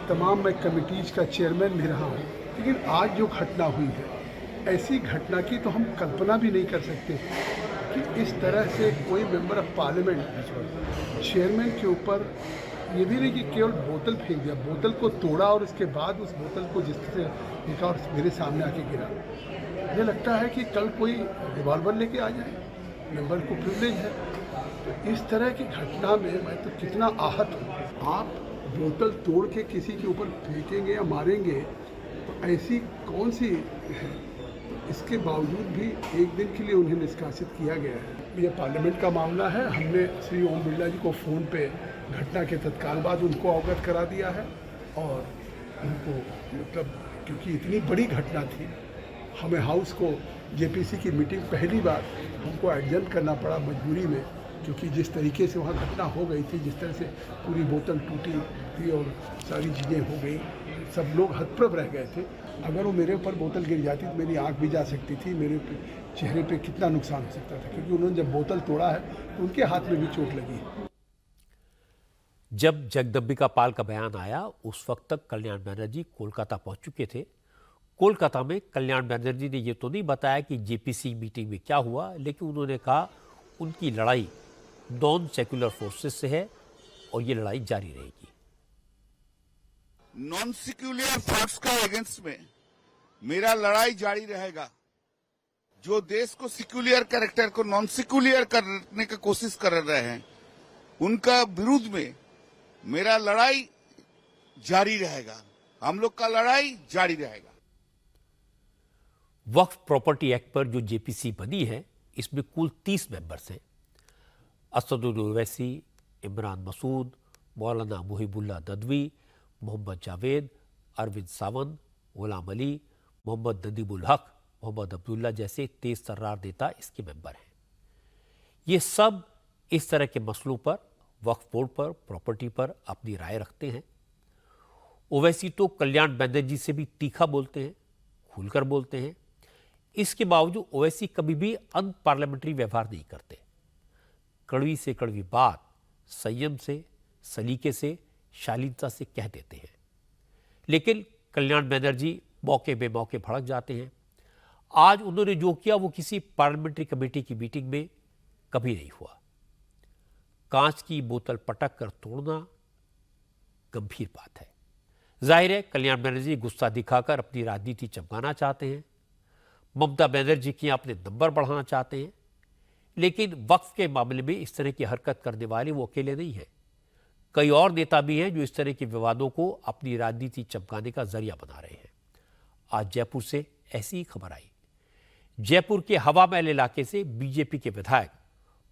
तमाम मैं कमिटीज का चेयरमैन भी रहा हूँ, लेकिन आज जो घटना हुई है, ऐसी घटना की तो हम कल्पना भी नहीं कर सकते कि इस तरह से कोई मेंबर ऑफ पार्लियामेंट चेयरमैन के ऊपर, ये भी नहीं कि केवल बोतल फेंक दिया, बोतल को तोड़ा और उसके बाद उस बोतल को जिससे फेंका और मेरे सामने आके गिरा। मुझे लगता है कि कल कोई रिवॉल्वर लेके आ जाए, मेंबर को प्रिविलेज है। तो इस तरह की घटना में मैं तो कितना आहत हूँ। आप बोतल तोड़ के किसी के ऊपर फेंकेंगे या मारेंगे तो ऐसी कौन सी है? इसके बावजूद भी 1 दिन के लिए उन्हें निष्कासित किया गया है। ये पार्लियामेंट का मामला है। हमने श्री ओम बिरला जी को फ़ोन पे घटना के तत्काल बाद उनको अवगत करा दिया है और उनको मतलब क्योंकि इतनी बड़ी घटना थी, हमें हाउस को जेपीसी की मीटिंग पहली बार हमको एडजर्न करना पड़ा मजबूरी में, क्योंकि जिस तरीके से वहाँ घटना हो गई थी, जिस तरह से पूरी बोतल टूटी थी और सारी चीज़ें हो गई, सब लोग हतप्रभ रह गए थे। अगर वो मेरे ऊपर बोतल गिर जाती तो मेरी आंख भी जा सकती थी, मेरे चेहरे पे कितना नुकसान हो सकता था, क्योंकि उन्होंने जब बोतल तोड़ा है तो उनके हाथ में भी चोट लगी है। जब जगदम्बिका पाल का बयान आया उस वक्त तक कल्याण बनर्जी कोलकाता पहुंच चुके थे। कोलकाता में कल्याण बनर्जी ने यह तो नहीं बताया कि जेपीसी मीटिंग में क्या हुआ, लेकिन उन्होंने कहा उनकी लड़ाई नॉन सेक्युलर फोर्सेस से है और ये लड़ाई जारी रहेगी। नॉन सेक्युलर फोर्स का अगेंस्ट में मेरा लड़ाई जारी रहेगा। जो देश को सेक्युलर कैरेक्टर को नॉन सेक्युलर करने की कोशिश कर रहे हैं, उनका विरुद्ध में मेरा लड़ाई जारी रहेगा। हम लोग का लड़ाई जारी रहेगा। वक्फ प्रॉपर्टी एक्ट पर जो जेपीसी बनी है, इसमें कुल 30 मेंबर्स हैं। असदुद्दीन ओवैसी, इमरान मसूद, मौलाना मुहिबुल्लाह नदवी, मोहम्मद जावेद, अरविंद सावंत, गुलाम अली, मोहम्मद नदीमुल हक, मोहम्मद अब्दुल्ला जैसे तेज तर्रार नेता इसके मेंबर हैं। ये सब इस तरह के मसलों पर, वक्फ बोर्ड पर, प्रॉपर्टी पर अपनी राय रखते हैं। ओवैसी तो कल्याण बनर्जी से भी तीखा बोलते हैं, खुलकर बोलते हैं। इसके बावजूद ओवैसी कभी भी अनपार्लियामेंट्री व्यवहार नहीं करते। कड़वी से कड़वी बात संयम से, सलीके से, शालीनता से कह देते हैं। लेकिन कल्याण बनर्जी मौके बेमौके भड़क जाते हैं। आज उन्होंने जो किया वो किसी पार्लियामेंट्री कमेटी की मीटिंग में कभी नहीं हुआ। कांच की बोतल पटक कर तोड़ना गंभीर बात है। जाहिर है कल्याण बनर्जी गुस्सा दिखाकर अपनी राजनीति चमकाना चाहते हैं। ममता बनर्जी के अपने नंबर बढ़ाना चाहते हैं। लेकिन वक्फ के मामले में इस तरह की हरकत करने वाले वो अकेले नहीं हैं। कई और नेता भी हैं जो इस तरह के विवादों को अपनी राजनीति चमकाने का जरिया बना रहे हैं। आज जयपुर से ऐसी ही खबर आई। जयपुर के हवा महल इलाके से बीजेपी के विधायक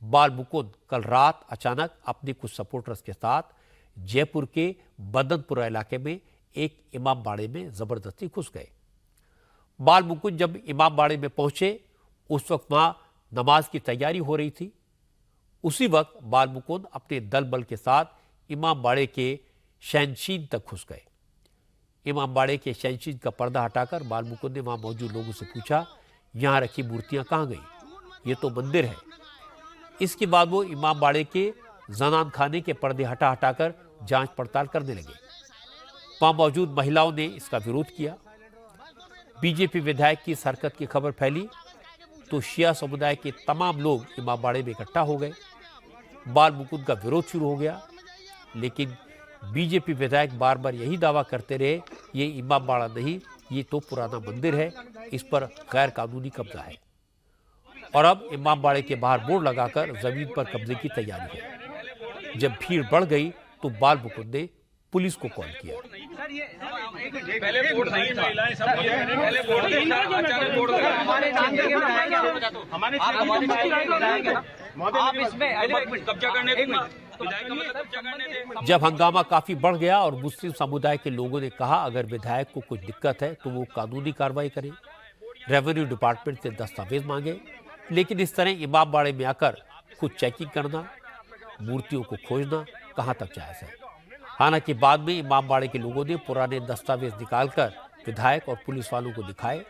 बाल मुकुंद कल रात अचानक अपने कुछ सपोर्टर्स के साथ जयपुर के बदनपुरा इलाके में एक इमाम बाड़े में जबरदस्ती घुस गए। बाल मुकुंद जब इमाम बाड़े में पहुंचे उस वक्त वहां नमाज की तैयारी हो रही थी। उसी वक्त बाल मुकुंद अपने दल बल के साथ इमाम बाड़े के शैनशीन तक घुस गए। इमाम बाड़े के शैनशीन का पर्दा हटाकर बाल मुकुंद ने वहां मौजूद लोगों से पूछा, यहां रखी मूर्तियां कहां गई? ये तो मंदिर है। इसके बाद वो इमाम बाड़े के जनान खाने के पर्दे हटाकर जांच पड़ताल करने लगे। वहां मौजूद महिलाओं ने इसका विरोध किया। बीजेपी विधायक की इस हरकत की खबर फैली तो शिया समुदाय के तमाम लोग इमाम बाड़े में इकट्ठा हो गए। बाल मुकुंद का विरोध शुरू हो गया। लेकिन बीजेपी विधायक बार बार यही दावा करते रहे, ये इमाम बाड़ा नहीं, ये तो पुराना मंदिर है, इस पर गैर कानूनी कब्जा है। और अब इमाम बाड़े के बाहर बोर्ड लगाकर जमीन पर कब्जे की तैयारी है। जब भीड़ बढ़ गई तो बाल मुकुंद ने पुलिस को कॉल किया। जब हंगामा काफी बढ़ गया और मुस्लिम समुदाय के लोगों ने कहा अगर विधायक को कुछ दिक्कत है तो वो कानूनी कार्रवाई करें, रेवेन्यू डिपार्टमेंट से दस्तावेज मांगे। लेकिन इस तरह इमाम बाड़े में आकर खुद चेकिंग करना, मूर्तियों को खोजना कहां तक जायज है? हालांकि बाद में इमाम बाड़े के लोगों ने पुराने दस्तावेज निकालकर विधायक और पुलिस वालों को दिखाए।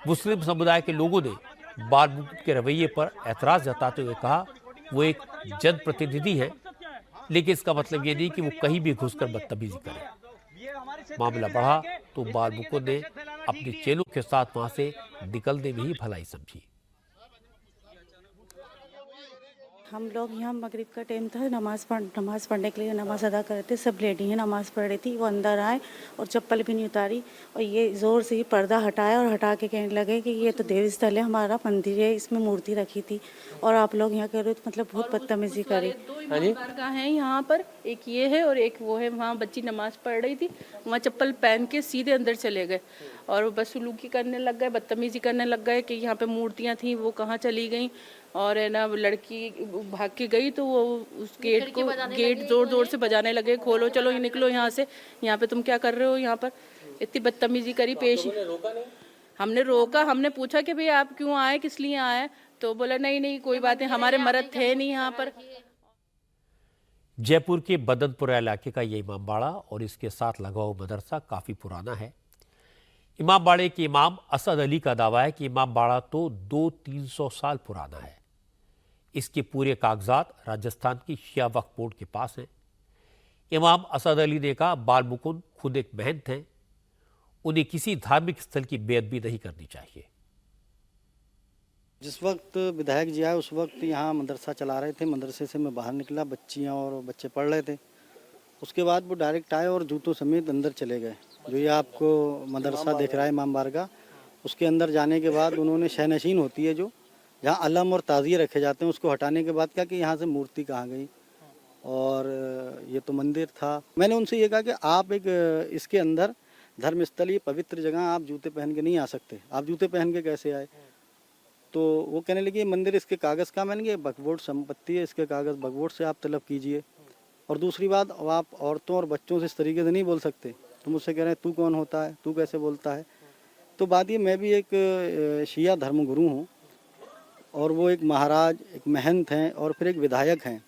मुस्लिम समुदाय के लोगों ने बाल मुकुंद के रवैये पर ऐतराज जताते हुए कहा वो एक जनप्रतिनिधि है, लेकिन इसका मतलब ये नहीं कि वो कहीं भी घुसकर बदतमीजी करे। मामला बढ़ा तो बाल मुकुंद ने अपने चेलों के साथ वहां से निकलने में ही भलाई समझी। हम लोग यहाँ मगरिब का टाइम था, नमाज पढ़ने के लिए नमाज अदा कर रहे थे। सब लेडी हैं नमाज पढ़ रही थी। वो अंदर आए और चप्पल भी नहीं उतारी और ये ज़ोर से ही पर्दा हटाया और हटा के कहने लगे कि ये तो देवी स्थल है, हमारा मंदिर है, इसमें मूर्ति रखी थी और आप लोग यहाँ कर रहे हो, तो मतलब बहुत बदतमीजी करी। दरगाह है यहाँ पर, एक ये है और एक वो है। वहाँ बच्ची नमाज पढ़ रही थी, वहाँ चप्पल पहन के सीधे अंदर चले गए और बदसलूकी करने लग गए, बदतमीजी करने लग गए कि यहाँ पे मूर्तियाँ थी वो कहाँ चली गई। और है ना लड़की भाग के गई तो वो उस गेट जोर जोर से बजाने लगे, खोलो चलो निकलो यहाँ से, यहाँ पे तुम क्या कर रहे हो यहाँ पर। इतनी बदतमीजी करी पेश। हमने रोका, हमने पूछा कि भाई आप क्यों आए, किस लिए आए, तो बोला नहीं कोई बात नहीं, हमारे मर्द थे नहीं यहाँ पर। जयपुर के बदनपुरा इलाके का ये इमाम बाड़ा और इसके साथ लगा हुआ मदरसा काफी पुराना है। इमाम बाड़े के इमाम असद अली का दावा है कि इमाम बाड़ा तो 200-300 साल पुराना है। इसके पूरे कागजात राजस्थान की शिया वक्फ बोर्ड के पास हैं। इमाम असद अली ने कहा बाल मुकुंद खुद एक महंत हैं, उन्हें किसी धार्मिक स्थल की बेअदबी नहीं करनी चाहिए। जिस वक्त विधायक जी आए उस वक्त यहाँ मदरसा चला रहे थे। मदरसे से मैं बाहर निकला, बच्चियाँ और बच्चे पढ़ रहे थे। उसके बाद वो डायरेक्ट आए और जूतों समेत अंदर चले गए। जो ये आपको मदरसा दिख रहा है इमाम बारगाह, उसके अंदर जाने के बाद उन्होंने शहनशीन होती है जो जहाँ अलम और ताज़िए रखे जाते हैं, उसको हटाने के बाद क्या कि यहाँ से मूर्ति कहाँ गई और ये तो मंदिर था। मैंने उनसे ये कहा कि आप एक इसके अंदर धर्मस्थल, ये पवित्र जगह, आप जूते पहन के नहीं आ सकते, आप जूते पहन के कैसे आए? तो वो कहने लगे मंदिर इसके कागज़ का, मैंने कहा वक्फ बोर्ड संपत्ति है, इसके कागज़ वक्फ बोर्ड से आप तलब कीजिए। और दूसरी बात, आप औरतों और बच्चों से इस तरीके से नहीं बोल सकते। तो मुझसे कह रहे हैं तू कौन होता है, तू कैसे बोलता है? तो बात ये, मैं भी एक शिया धर्मगुरु हूँ और वो एक महाराज, एक महंत हैं और फिर एक विधायक हैं।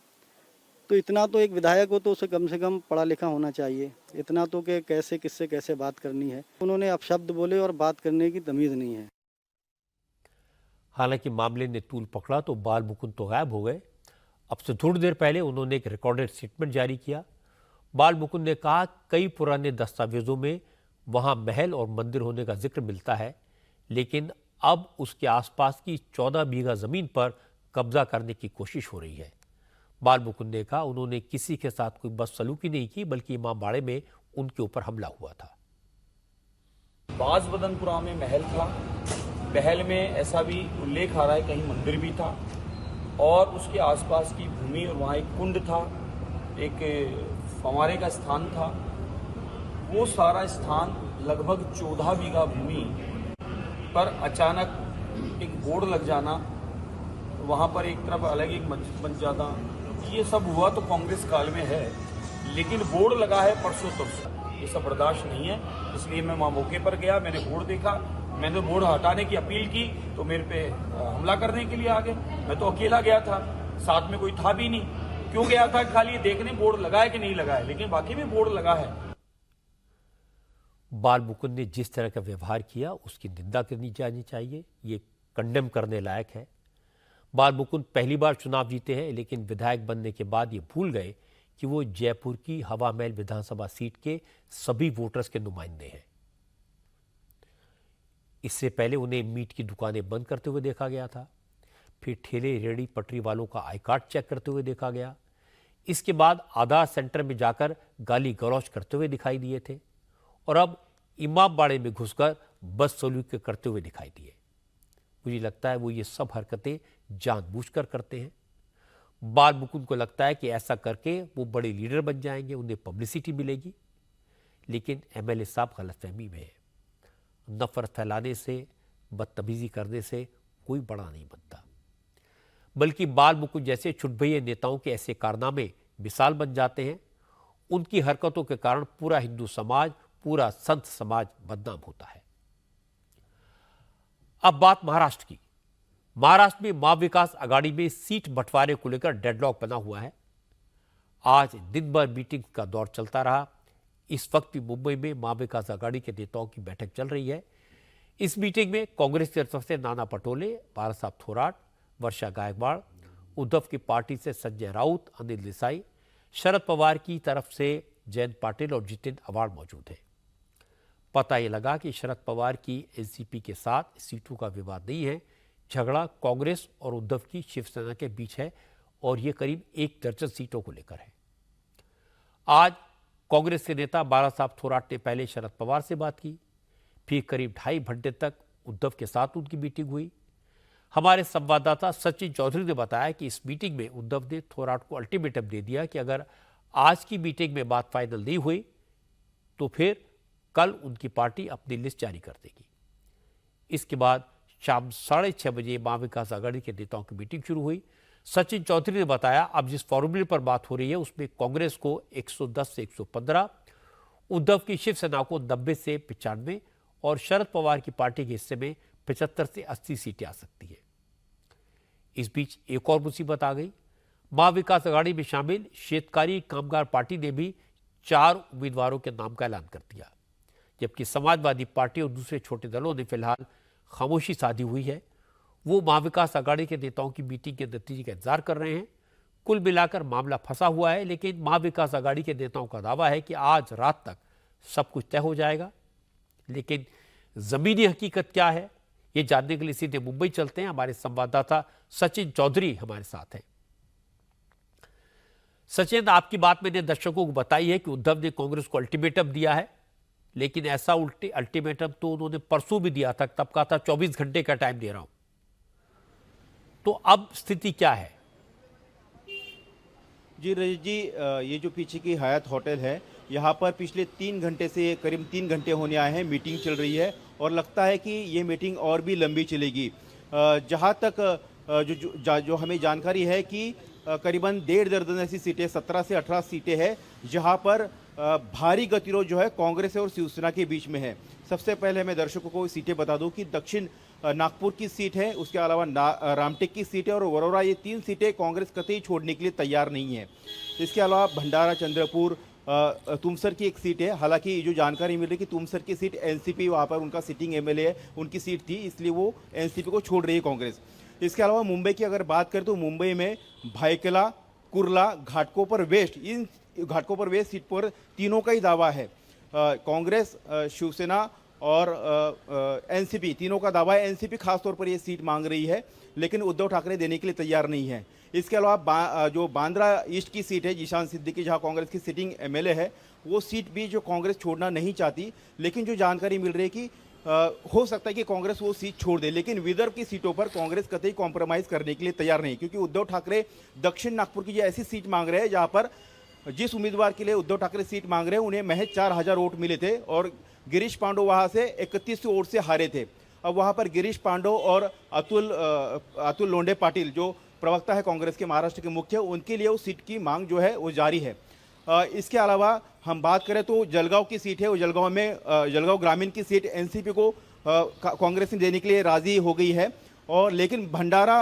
तो इतना तो एक विधायक हो तो उसे कम से कम पढ़ा लिखा होना चाहिए, इतना तो कि कैसे किससे कैसे बात करनी है। उन्होंने अपशब्द बोले और बात करने की तमीज़ नहीं है। हालांकि मामले ने तूल पकड़ा तो बाल मुकुंद तो गायब हो गए। अब से थोड़ी देर पहले उन्होंने एक रिकॉर्डेड स्टेटमेंट जारी किया। बाल मुकुंद ने कहा, कई पुराने दस्तावेजों में वहां महल और मंदिर होने का जिक्र मिलता है, लेकिन अब उसके आसपास की 14 बीघा जमीन पर कब्जा करने की कोशिश हो रही है। बाल मुकुंद ने कहा, उन्होंने किसी के साथ कोई बदसलूकी नहीं की, बल्कि इमामबाड़े में उनके ऊपर हमला हुआ था। बाज बदनपुरा में महल था, महल में ऐसा भी उल्लेख आ रहा है कहीं मंदिर भी था, और उसके आसपास की भूमि और वहाँ एक कुंड था, एक फंवारे का स्थान था। वो सारा स्थान लगभग 14 बीघा भूमि पर अचानक एक बोर्ड लग जाना, वहाँ पर एक तरफ अलग एक मस्जिद बन जाना, ये सब हुआ तो कांग्रेस काल में है, लेकिन बोर्ड लगा है परसों तरसों, ये सब बर्दाश्त नहीं है। इसलिए मैं वहाँ मौके पर गया, मैंने बोर्ड देखा, मैंने बोर्ड हटाने की अपील की तो मेरे पे हमला करने के लिए आ गए। मैं तो अकेला गया था, साथ में कोई था भी नहीं। क्यों गया था? खाली देखने बोर्ड लगा है कि नहीं लगा है, लेकिन बाकी में बोर्ड लगा है। बाल मुकुंद ने जिस तरह का व्यवहार किया उसकी निंदा करनी जानी चाहिए, ये कंडेम करने लायक है। बाल मुकुंद पहली बार चुनाव जीते हैं, लेकिन विधायक बनने के बाद ये भूल गए कि वो जयपुर की हवा महल विधानसभा सीट के सभी वोटर्स के नुमाइंदे हैं। इससे पहले उन्हें मीट की दुकानें बंद करते हुए देखा गया था, फिर ठेले रेहड़ी पटरी वालों का आई कार्ड चेक करते हुए देखा गया। इसके बाद आधार सेंटर में जाकर गाली गलौज करते हुए दिखाई दिए थे, और अब इमामबाड़े में घुसकर बदसलूकी करते हुए दिखाई दिए। मुझे लगता है वो ये सब हरकतें जानबूझकर करते हैं। बाल मुकुंद को लगता है कि ऐसा करके वो बड़े लीडर बन जाएंगे, उन्हें पब्लिसिटी मिलेगी, लेकिन एमएलए साहब गलतफहमी में है। नफरत फैलाने से, बदतमीजी करने से कोई बड़ा नहीं बनता, बल्कि बाल मुकुंद जैसे छुटभइये नेताओं के ऐसे कारनामे मिसाल बन जाते हैं। उनकी हरकतों के कारण पूरा हिंदू समाज, पूरा संत समाज बदनाम होता है। अब बात महाराष्ट्र की। महाराष्ट्र में मां विकास आघाड़ी में सीट बंटवारे को लेकर डेडलॉक बना हुआ है। आज दिन भर मीटिंग का दौर चलता रहा। इस वक्त भी मुंबई में मां विकास आघाड़ी के नेताओं की बैठक चल रही है। इस मीटिंग में कांग्रेस की तरफ से नाना पटोले, बाला साहब थोराट, वर्षा गायकवाड़, उद्धव की पार्टी से संजय राउत, अनिल देसाई, शरद पवार की तरफ से जयंत पाटिल और जितेंद्र अवार्ड मौजूद हैं। पता यह लगा कि शरद पवार की एनसीपी के साथ सीटों का विवाद नहीं है, झगड़ा कांग्रेस और उद्धव की शिवसेना के बीच है, और यह करीब 1 दर्जन सीटों को लेकर है। आज कांग्रेस के नेता बाला साहब थोराट ने पहले शरद पवार से बात की, फिर करीब 2.5 घंटे तक उद्धव के साथ उनकी मीटिंग हुई। हमारे संवाददाता सचिन चौधरी ने बताया कि इस मीटिंग में उद्धव ने थोराट को अल्टीमेटम दे दिया कि अगर आज की मीटिंग में बात फाइनल नहीं हुई तो फिर कल उनकी पार्टी अपनी लिस्ट जारी कर देगी। इसके बाद शाम 6:30 बजे मां विकास आघाड़ी के नेताओं की मीटिंग शुरू हुई। सचिन चौधरी ने बताया, अब जिस फॉर्मूले पर बात हो रही है उसमें कांग्रेस को 110 से 115, उद्धव की शिवसेना को 90 से 95 और शरद पवार की पार्टी के हिस्से में 75 से 80 सीटें आ सकती है। इस बीच एक और मुसीबत आ गई। मां विकास आघाड़ी में शामिल शेतकारी कामगार पार्टी ने भी 4 उम्मीदवारों के नाम का ऐलान कर दिया, जबकि समाजवादी पार्टी और दूसरे छोटे दलों ने फिलहाल खामोशी साधी हुई है। वो मां विकास आघाड़ी के नेताओं की मीटिंग के नतीजे का इंतजार कर रहे हैं। कुल मिलाकर मामला फंसा हुआ है, लेकिन मां विकास आघाड़ी के नेताओं का दावा है कि आज रात तक सब कुछ तय हो जाएगा। लेकिन जमीनी हकीकत क्या है, ये जानने के लिए सीधे मुंबई चलते हैं। हमारे संवाददाता सचिन चौधरी हमारे साथ हैं। सचिन, आपकी बात मैंने दर्शकों को बताई है कि उद्धव ने कांग्रेस को अल्टीमेटम दिया है, लेकिन ऐसा अल्टीमेटम तो उन्होंने परसों भी दिया था, तब कहा था 24 घंटे का टाइम दे रहा हूं। तो अब स्थिति क्या है? जी रजत जी, ये जो पीछे की हयात होटल है, यहाँ पर पिछले 3 घंटे से करीब 3 घंटे होने आए हैं, मीटिंग चल रही है और लगता है कि ये मीटिंग और भी लंबी चलेगी। जहाँ तक जो हमें जानकारी है कि करीबन 1.5 दर्जन ऐसी सीटें, 17 से 18 सीटें हैं, जहाँ पर भारी गतिरोध जो है कांग्रेस और शिवसेना के बीच में है। सबसे पहले मैं दर्शकों को सीटें बता दूं कि दक्षिण नागपुर की सीट है, उसके अलावा रामटेक की सीट है और वरोरा, ये 3 सीटें कांग्रेस कतई छोड़ने के लिए तैयार नहीं है। इसके अलावा भंडारा, चंद्रपुर, तुमसर की एक सीट है। हालांकि जो जानकारी मिल रही है कि तुमसर की सीट एनसीपी, वहाँ पर उनका सिटिंग एमएलए है, उनकी सीट थी, इसलिए वो एनसीपी को छोड़ रही है कांग्रेस। इसके अलावा मुंबई की अगर बात करें तो मुंबई में भायखला कुर्ला, घाटकोपर वेस्ट, इन घाटकोपर वेस्ट सीट पर तीनों का ही दावा है। कांग्रेस, शिवसेना और एनसीपी तीनों का दावा है। एनसीपी खासतौर पर ये सीट मांग रही है, लेकिन उद्धव ठाकरे देने के लिए तैयार नहीं है। इसके अलावा जो बांद्रा ईस्ट की सीट है, जीशान सिद्दीकी, जहां कांग्रेस की सिटिंग एमएलए है, वो सीट भी जो कांग्रेस छोड़ना नहीं चाहती, लेकिन जो जानकारी मिल रही है कि हो सकता है कि कांग्रेस वो सीट छोड़ दे, लेकिन विदर्भ की सीटों पर कांग्रेस कतई कॉम्प्रोमाइज करने के लिए तैयार नहीं, क्योंकि उद्धव ठाकरे दक्षिण नागपुर की जो ऐसी सीट मांग रहे हैं जहां पर जिस उम्मीदवार के लिए उद्धव ठाकरे सीट मांग रहे हैं उन्हें महज 4000 वोट मिले थे और गिरीश पांडो वहां से 31 वोट से हारे थे। अब वहां पर गिरीश पांडो और अतुल लोंढे पाटिल, जो प्रवक्ता है कांग्रेस के महाराष्ट्र के मुख्य, उनके लिए उस सीट की मांग जो है वो जारी है। इसके अलावा हम बात करें तो जलगांव की सीट है, वो जलगांव में जलगांव ग्रामीण की सीट एनसीपी को कांग्रेस ने देने के लिए राजी हो गई है, और लेकिन भंडारा,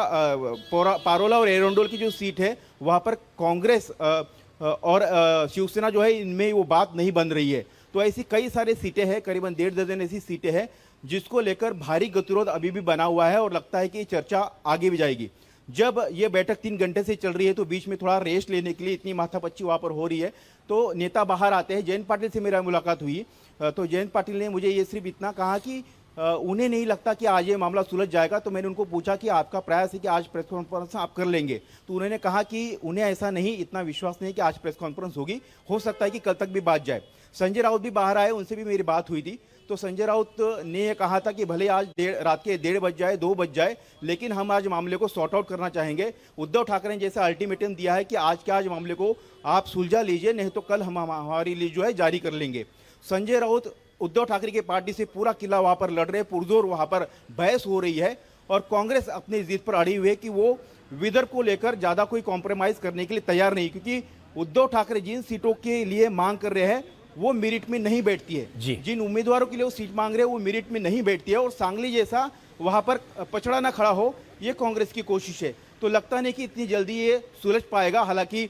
पारोला और एरोंडोल की जो सीट है वहाँ पर कांग्रेस और शिवसेना जो है, इनमें वो बात नहीं बन रही है। तो ऐसी कई सारी सीटें हैं, करीबन 1.5 दर्जन ऐसी सीटें हैं जिसको लेकर भारी गतिरोध अभी भी बना हुआ है और लगता है कि चर्चा आगे भी जाएगी। जब ये बैठक 3 घंटे से चल रही है तो बीच में थोड़ा रेस्ट लेने के लिए इतनी माथापच्ची वहाँ पर हो रही है, तो नेता बाहर आते हैं। जयंत पाटिल से मेरा मुलाकात हुई तो जयंत पाटिल ने मुझे ये सिर्फ इतना कहा कि उन्हें नहीं लगता कि आज ये मामला सुलझ जाएगा। तो मैंने उनको पूछा कि आपका प्रयास है कि आज प्रेस कॉन्फ्रेंस आप कर लेंगे, तो उन्होंने कहा कि उन्हें ऐसा नहीं, इतना विश्वास नहीं कि आज प्रेस कॉन्फ्रेंस होगी, हो सकता है कि कल तक भी बात जाए। संजय राउत भी बाहर आए, उनसे भी मेरी बात हुई थी, तो संजय राउत ने यह कहा था कि भले आज रात के 1:30 बज जाए, 2 बज जाए, लेकिन हम आज मामले को सॉर्ट आउट करना चाहेंगे। उद्धव ठाकरे ने जैसा अल्टीमेटम दिया है कि आज के आज मामले को आप सुलझा लीजिए, नहीं तो कल हम हमारी लिस्ट जो है जारी कर लेंगे। संजय राउत उद्धव ठाकरे की पार्टी से पूरा किला वहां पर लड़ रहे, पुरजोर वहां पर बहस हो रही है, और कांग्रेस अपनी जिद पर अड़ी हुई है कि वो विदर्भ को लेकर ज्यादा कोई कॉम्प्रोमाइज करने के लिए तैयार नहीं, क्योंकि उद्धव ठाकरे जिन सीटों के लिए मांग कर रहे हैं वो मेरिट में नहीं बैठती है। जिन उम्मीदवारों के लिए वो सीट मांग रहे हैं वो मेरिट में नहीं बैठती है, और सांगली जैसा वहां पर पचड़ा ना खड़ा हो, ये कांग्रेस की कोशिश है। तो लगता नहीं कि इतनी जल्दी ये सुलझ पाएगा। हालांकि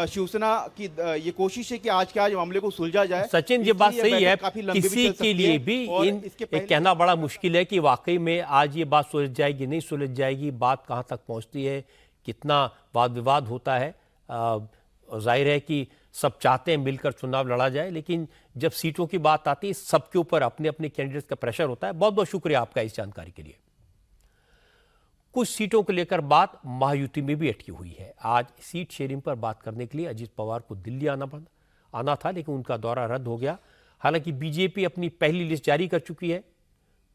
शिवसेना की ये कोशिश है कि आज के आज मामले को सुलझा जाए। सचिन, ये बात सही है, किसी के लिए भी कहना बड़ा मुश्किल है कि वाकई में आज ये बात सुलझ जाएगी, नहीं सुलझ जाएगी, बात कहां तक पहुंचती है, कितना वाद विवाद होता है। जाहिर है कि सब चाहते हैं मिलकर चुनाव लड़ा जाए, लेकिन जब सीटों की बात आती है सबके ऊपर अपने अपने कैंडिडेट्स का प्रेशर होता है। बहुत बहुत शुक्रिया आपका इस जानकारी के लिए। कुछ सीटों को लेकर बात महायुति में भी अटकी हुई है। आज सीट शेयरिंग पर बात करने के लिए अजीत पवार को दिल्ली आना था, लेकिन उनका दौरा रद्द हो गया। हालांकि बीजेपी अपनी पहली लिस्ट जारी कर चुकी है।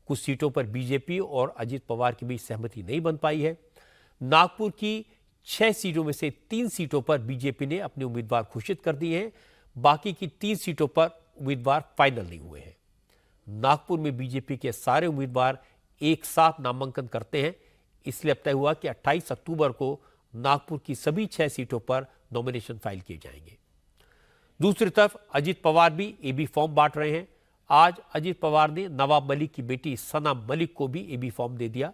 कुछ सीटों पर बीजेपी और अजीत पवार के बीच सहमति नहीं बन पाई है। नागपुर की 6 सीटों में से 3 सीटों पर बीजेपी ने अपने उम्मीदवार घोषित कर दिए हैं। बाकी की 3 सीटों पर उम्मीदवार फाइनल नहीं हुए हैं। नागपुर में बीजेपी के सारे उम्मीदवार एक साथ नामांकन करते हैं, इसलिए अब तय हुआ कि 28 अक्टूबर को नागपुर की सभी 6 सीटों पर नॉमिनेशन फाइल किए जाएंगे। दूसरी तरफ अजीत पवार भी एबी फॉर्म बांट रहे हैं। आज अजीत पवार ने नवाब मलिक की बेटी सना मलिक को भी एबी फॉर्म दे दिया।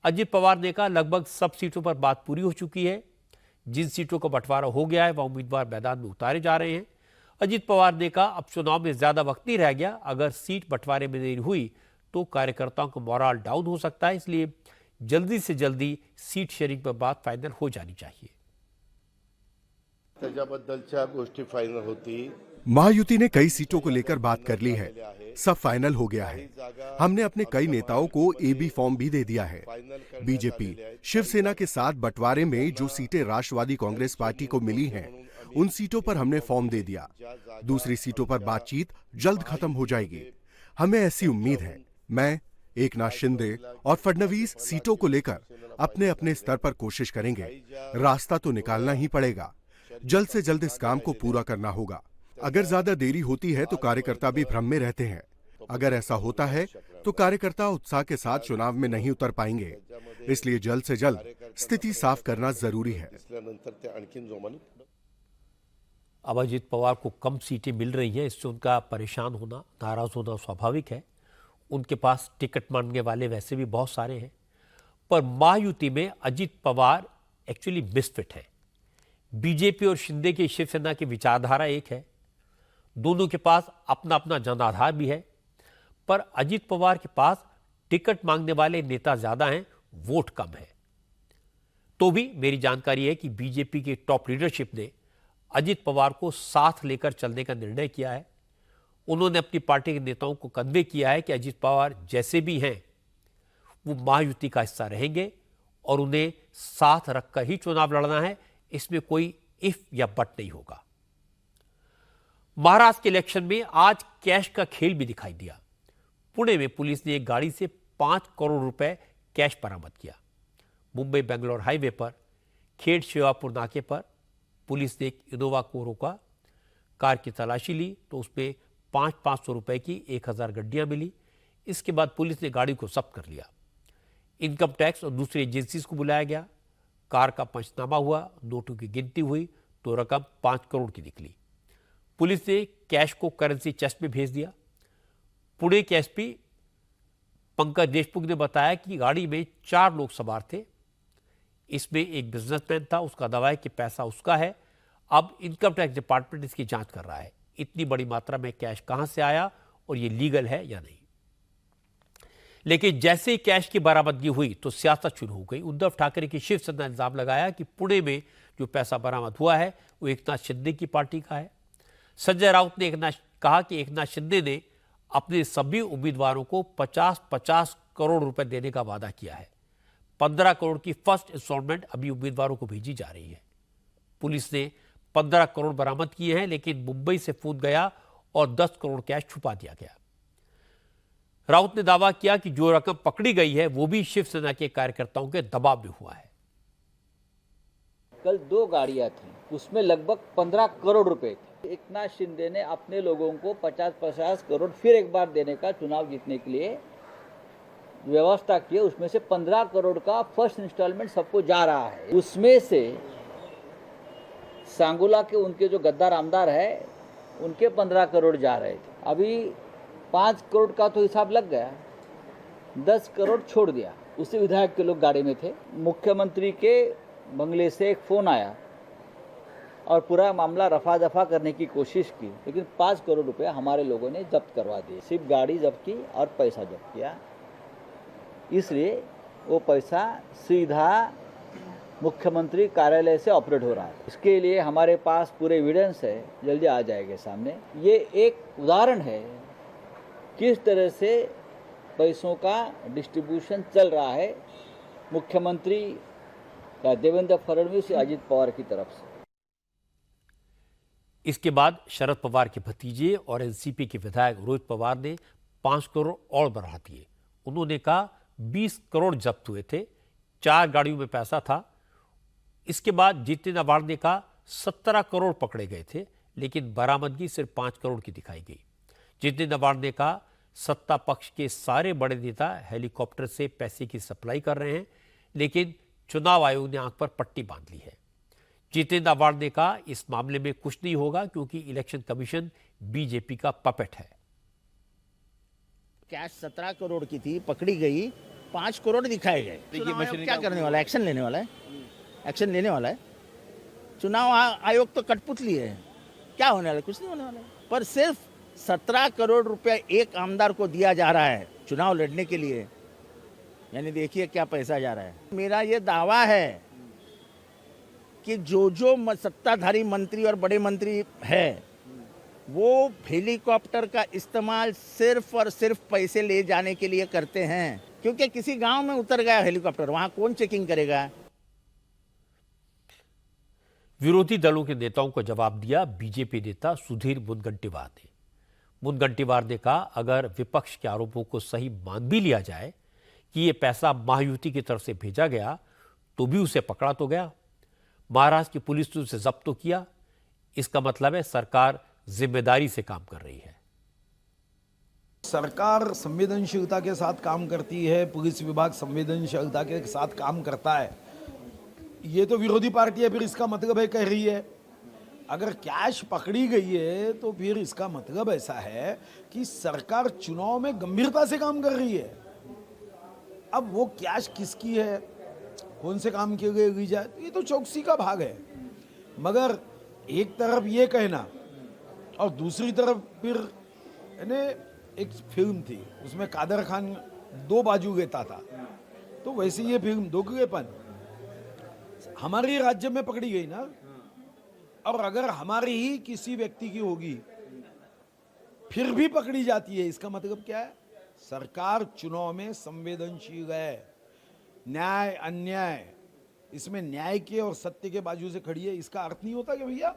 अजीत पवार ने कहा लगभग सब सीटों पर बात पूरी हो चुकी है। जिन सीटों का बंटवारा हो गया है वह उम्मीदवार मैदान में उतारे जा रहे हैं। अजीत पवार ने कहा अब चुनाव में ज्यादा वक्त नहीं रह गया, अगर सीट बंटवारे में देरी हुई तो कार्यकर्ताओं का मोराल डाउन हो सकता है, इसलिए जल्दी से जल्दी सीट शेयरिंग पर बात फाइनल हो जानी चाहिए। त्याच्याबद्दलच्या गोष्टी फायनल होती। महायुति ने कई सीटों को लेकर बात कर ली है, सब फाइनल हो गया है। हमने अपने कई नेताओं को एबी फॉर्म भी दे दिया है। बीजेपी शिवसेना के साथ बंटवारे में जो सीटें राष्ट्रवादी कांग्रेस पार्टी को मिली हैं, उन सीटों पर हमने फॉर्म दे दिया। दूसरी सीटों पर बातचीत जल्द खत्म हो जाएगी, हमें ऐसी उम्मीद है। मैं, एकनाथ शिंदे और फडणवीस सीटों को लेकर अपने अपने स्तर पर कोशिश करेंगे। रास्ता तो निकालना ही पड़ेगा, जल्द से जल्द इस काम को पूरा करना होगा। अगर ज्यादा देरी होती है तो कार्यकर्ता भी भ्रम में रहते हैं। अगर ऐसा होता है तो कार्यकर्ता उत्साह के साथ चुनाव में नहीं उतर पाएंगे, इसलिए जल्द से जल्द स्थिति साफ करना जरूरी है। अब अजीत पवार को कम सीटें मिल रही हैं, इससे उनका परेशान होना, नाराज होना स्वाभाविक है। उनके पास टिकट मांगने वाले वैसे भी बहुत सारे हैं, पर महायुति में अजीत पवार एक्चुअली मिसफिट है। बीजेपी और शिंदे की शिवसेना की विचारधारा एक है, दोनों के पास अपना अपना जनाधार भी है, पर अजीत पवार के पास टिकट मांगने वाले नेता ज्यादा हैं, वोट कम है। तो भी मेरी जानकारी है कि बीजेपी की टॉप लीडरशिप ने अजित पवार को साथ लेकर चलने का निर्णय किया है। उन्होंने अपनी पार्टी के नेताओं को कन्वे किया है कि अजित पवार जैसे भी हैं वो महायुति का हिस्सा रहेंगे और उन्हें साथ रखकर ही चुनाव लड़ना है। इसमें कोई इफ या बट नहीं होगा। महाराष्ट्र के इलेक्शन में आज कैश का खेल भी दिखाई दिया। पुणे में पुलिस ने एक गाड़ी से 5 करोड़ रुपए कैश बरामद किया। मुंबई बेंगलोर हाईवे पर खेड़ शिवापुर नाके पर पुलिस ने एक इनोवा को रोका, कार की तलाशी ली तो उसमें 500 रुपए की 1000 गड्डियां मिली। इसके बाद पुलिस ने गाड़ी को जब्त कर लिया। इनकम टैक्स और दूसरी एजेंसीज को बुलाया गया। कार का पंचनामा हुआ, नोटों की गिनती हुई तो रकम 5 करोड़ की निकली। पुलिस ने कैश को करेंसी चेस्ट में भेज दिया। पुणे के एसपी पंकज देशमुख ने बताया कि गाड़ी में 4 लोग सवार थे। इसमें एक बिजनेसमैन था, उसका दावा है कि पैसा उसका है। अब इनकम टैक्स डिपार्टमेंट इसकी जांच कर रहा है। इतनी बड़ी मात्रा में कैश कहां से आया और ये लीगल है या नहीं। लेकिन जैसे ही कैश की बरामदगी हुई तो सियासत शुरू हो गई। उद्धव ठाकरे की शिवसेना ने इल्जाम लगाया कि पुणे में जो पैसा बरामद हुआ है वो एकनाथ शिंदे की पार्टी का है। संजय राउत ने कहा कि एकनाथ शिंदे ने अपने सभी उम्मीदवारों को 50-50 करोड़ रुपए देने का वादा किया है। 15 करोड़ की फर्स्ट इंस्टॉलमेंट अभी उम्मीदवारों को भेजी जा रही है। पुलिस ने 15 करोड़ बरामद किए हैं, लेकिन मुंबई से फोन गया और 10 करोड़ कैश छुपा दिया गया। राउत ने दावा किया कि जो रकम पकड़ी गई है वो भी शिवसेना के कार्यकर्ताओं के दबाव में हुआ है। कल 2 गाड़ियां थी, उसमें लगभग 15 करोड़ रुपए थे। एकनाथ शिंदे ने अपने लोगों को 50-50 करोड़ फिर एक बार देने का चुनाव जीतने के लिए व्यवस्था की। उसमें से 15 करोड़ का फर्स्ट इंस्टॉलमेंट सबको जा रहा है। उसमें से सांगोला के उनके जो गद्दार आमदार है उनके 15 करोड़ जा रहे थे। अभी 5 करोड़ का तो हिसाब लग गया, 10 करोड़ छोड़ दिया। उसी विधायक के लोग गाड़ी में थे। मुख्यमंत्री के बंगले से एक फोन आया और पूरा मामला रफा दफा करने की कोशिश की, लेकिन 5 करोड़ रुपए हमारे लोगों ने जब्त करवा दिए। सिर्फ गाड़ी जब्त की और पैसा जब्त किया। इसलिए वो पैसा सीधा मुख्यमंत्री कार्यालय से ऑपरेट हो रहा है। इसके लिए हमारे पास पूरे एविडेंस है, जल्दी आ जाएंगे सामने। ये एक उदाहरण है किस तरह से पैसों का डिस्ट्रीब्यूशन चल रहा है मुख्यमंत्री देवेंद्र फडणवीस या अजित पवार की तरफ से। इसके बाद शरद पवार के भतीजे और एनसीपी के विधायक रोहित पवार ने 5 करोड़ और बढ़ा दिए। उन्होंने कहा 20 करोड़ जब्त हुए थे, 4 गाड़ियों में पैसा था। इसके बाद जितिन अवार्ड ने कहा 17 करोड़ पकड़े गए थे, लेकिन बरामदगी सिर्फ 5 करोड़ की दिखाई गई। जितिन अवार्ड ने कहा सत्ता पक्ष के सारे बड़े नेता हेलीकॉप्टर से पैसे की सप्लाई कर रहे हैं, लेकिन चुनाव आयोग ने आंख पर पट्टी बांध ली है। जितेंद्र अवार्ड ने कहा इस मामले में कुछ नहीं होगा क्योंकि इलेक्शन कमीशन बीजेपी का पपेट है। कैश 17 करोड़ की थी, पकड़ी गई, 5 करोड़ दिखाए गए। देखिए क्या करने वाला है, एक्शन लेने वाला है, एक्शन लेने वाला है। चुनाव आयोग तो कठपुतली है, क्या होने वाला है, कुछ नहीं होने वाला है। पर सिर्फ 17 करोड़ रुपया एक आमदार को दिया जा रहा है चुनाव लड़ने के लिए, यानी देखिए क्या पैसा जा रहा है। मेरा ये दावा है कि जो सत्ताधारी मंत्री और बड़े मंत्री है वो हेलीकॉप्टर का इस्तेमाल सिर्फ और सिर्फ पैसे ले जाने के लिए करते हैं, क्योंकि किसी गांव में उतर गया हेलीकॉप्टर, वहां कौन चेकिंग करेगा। विरोधी दलों के नेताओं को जवाब दिया बीजेपी नेता सुधीर मुनगंटीवार ने। मुनगंटीवार ने कहा अगर विपक्ष के आरोपों को सही मान भी लिया जाए कि यह पैसा महायुति की तरफ से भेजा गया तो भी उसे पकड़ा तो गया। महाराष्ट्र की पुलिस ने उसे जब्त तो किया। इसका मतलब है सरकार जिम्मेदारी से काम कर रही है। सरकार संवेदनशीलता के साथ काम करती है, पुलिस विभाग संवेदनशीलता के साथ काम करता है। ये तो विरोधी पार्टी है, फिर इसका मतलब है कह रही है अगर कैश पकड़ी गई है तो फिर इसका मतलब ऐसा है कि सरकार चुनाव में गंभीरता से काम कर रही है। अब वो कैश किसकी है, कौन से काम किए गए जाए, तो ये तो चौकसी का भाग है। मगर एक तरफ ये कहना और दूसरी तरफ फिर एक फिल्म थी उसमें कादर खान 2 बाजू लेता था, तो वैसे ये फिल्म दोगलेपन। हमारी राज्य में पकड़ी गई ना, और अगर हमारी ही किसी व्यक्ति की होगी फिर भी पकड़ी जाती है, इसका मतलब क्या है? सरकार चुनाव में संवेदनशील है। न्याय अन्याय, इसमें न्याय के और सत्य के बाजू से खड़ी है, इसका अर्थ नहीं होता कि भैया।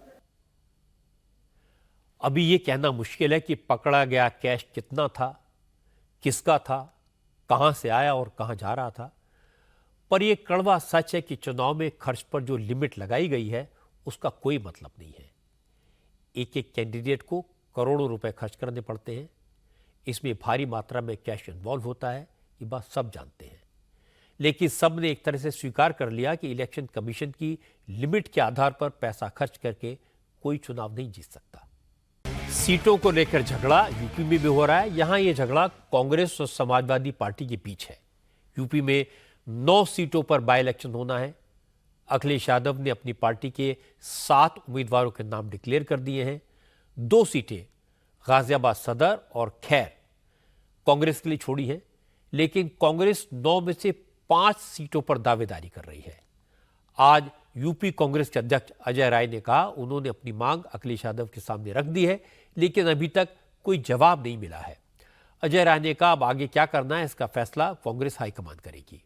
अभी ये कहना मुश्किल है कि पकड़ा गया कैश कितना था, किसका था, कहां से आया और कहां जा रहा था, पर यह कड़वा सच है कि चुनाव में खर्च पर जो लिमिट लगाई गई है उसका कोई मतलब नहीं है। एक एक कैंडिडेट को करोड़ों रुपए खर्च करने पड़ते हैं, इसमें भारी मात्रा में कैश इन्वॉल्व होता है, ये बात सब जानते हैं। लेकिन सब ने एक तरह से स्वीकार कर लिया कि इलेक्शन कमीशन की लिमिट के आधार पर पैसा खर्च करके कोई चुनाव नहीं जीत सकता। सीटों को लेकर झगड़ा यूपी में भी हो रहा है। यहां यह झगड़ा कांग्रेस और समाजवादी पार्टी के बीच है। यूपी में 9 सीटों पर बाई इलेक्शन होना है। अखिलेश यादव ने अपनी पार्टी के 7 उम्मीदवारों के नाम डिक्लेयर कर दिए हैं। 2 सीटें गाजियाबाद सदर और खैर कांग्रेस के लिए छोड़ी हैं, लेकिन कांग्रेस 9 में से 5 सीटों पर दावेदारी कर रही है। आज यूपी कांग्रेस के अध्यक्ष अजय राय ने कहा उन्होंने अपनी मांग अखिलेश यादव के सामने रख दी है, लेकिन अभी तक कोई जवाब नहीं मिला है। अजय राय ने कहा अब आगे क्या करना है इसका फैसला कांग्रेस हाईकमान करेगी।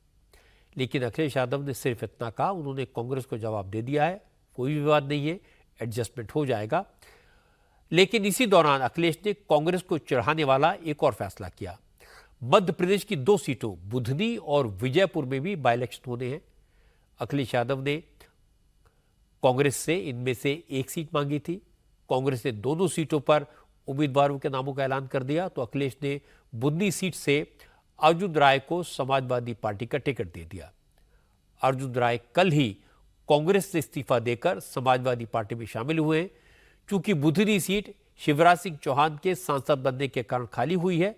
लेकिन अखिलेश यादव ने सिर्फ इतना कहा, उन्होंने कांग्रेस को जवाब दे दिया है, कोई विवाद नहीं है, एडजस्टमेंट हो जाएगा। लेकिन इसी दौरान अखिलेश ने कांग्रेस को चिढ़ाने वाला एक और फैसला किया। मध्य प्रदेश की 2 सीटों बुधनी और विजयपुर में भी बाई इलेक्शन होने हैं। अखिलेश यादव ने कांग्रेस से इनमें से एक सीट मांगी थी। कांग्रेस ने दोनों सीटों पर उम्मीदवारों के नामों का ऐलान कर दिया, तो अखिलेश ने बुधनी सीट से अर्जुन राय को समाजवादी पार्टी का टिकट दे दिया। अर्जुन राय कल ही कांग्रेस से इस्तीफा देकर समाजवादी पार्टी में शामिल हुए हैं। चूंकि बुधनी सीट शिवराज सिंह चौहान के सांसद बनने के कारण खाली हुई है,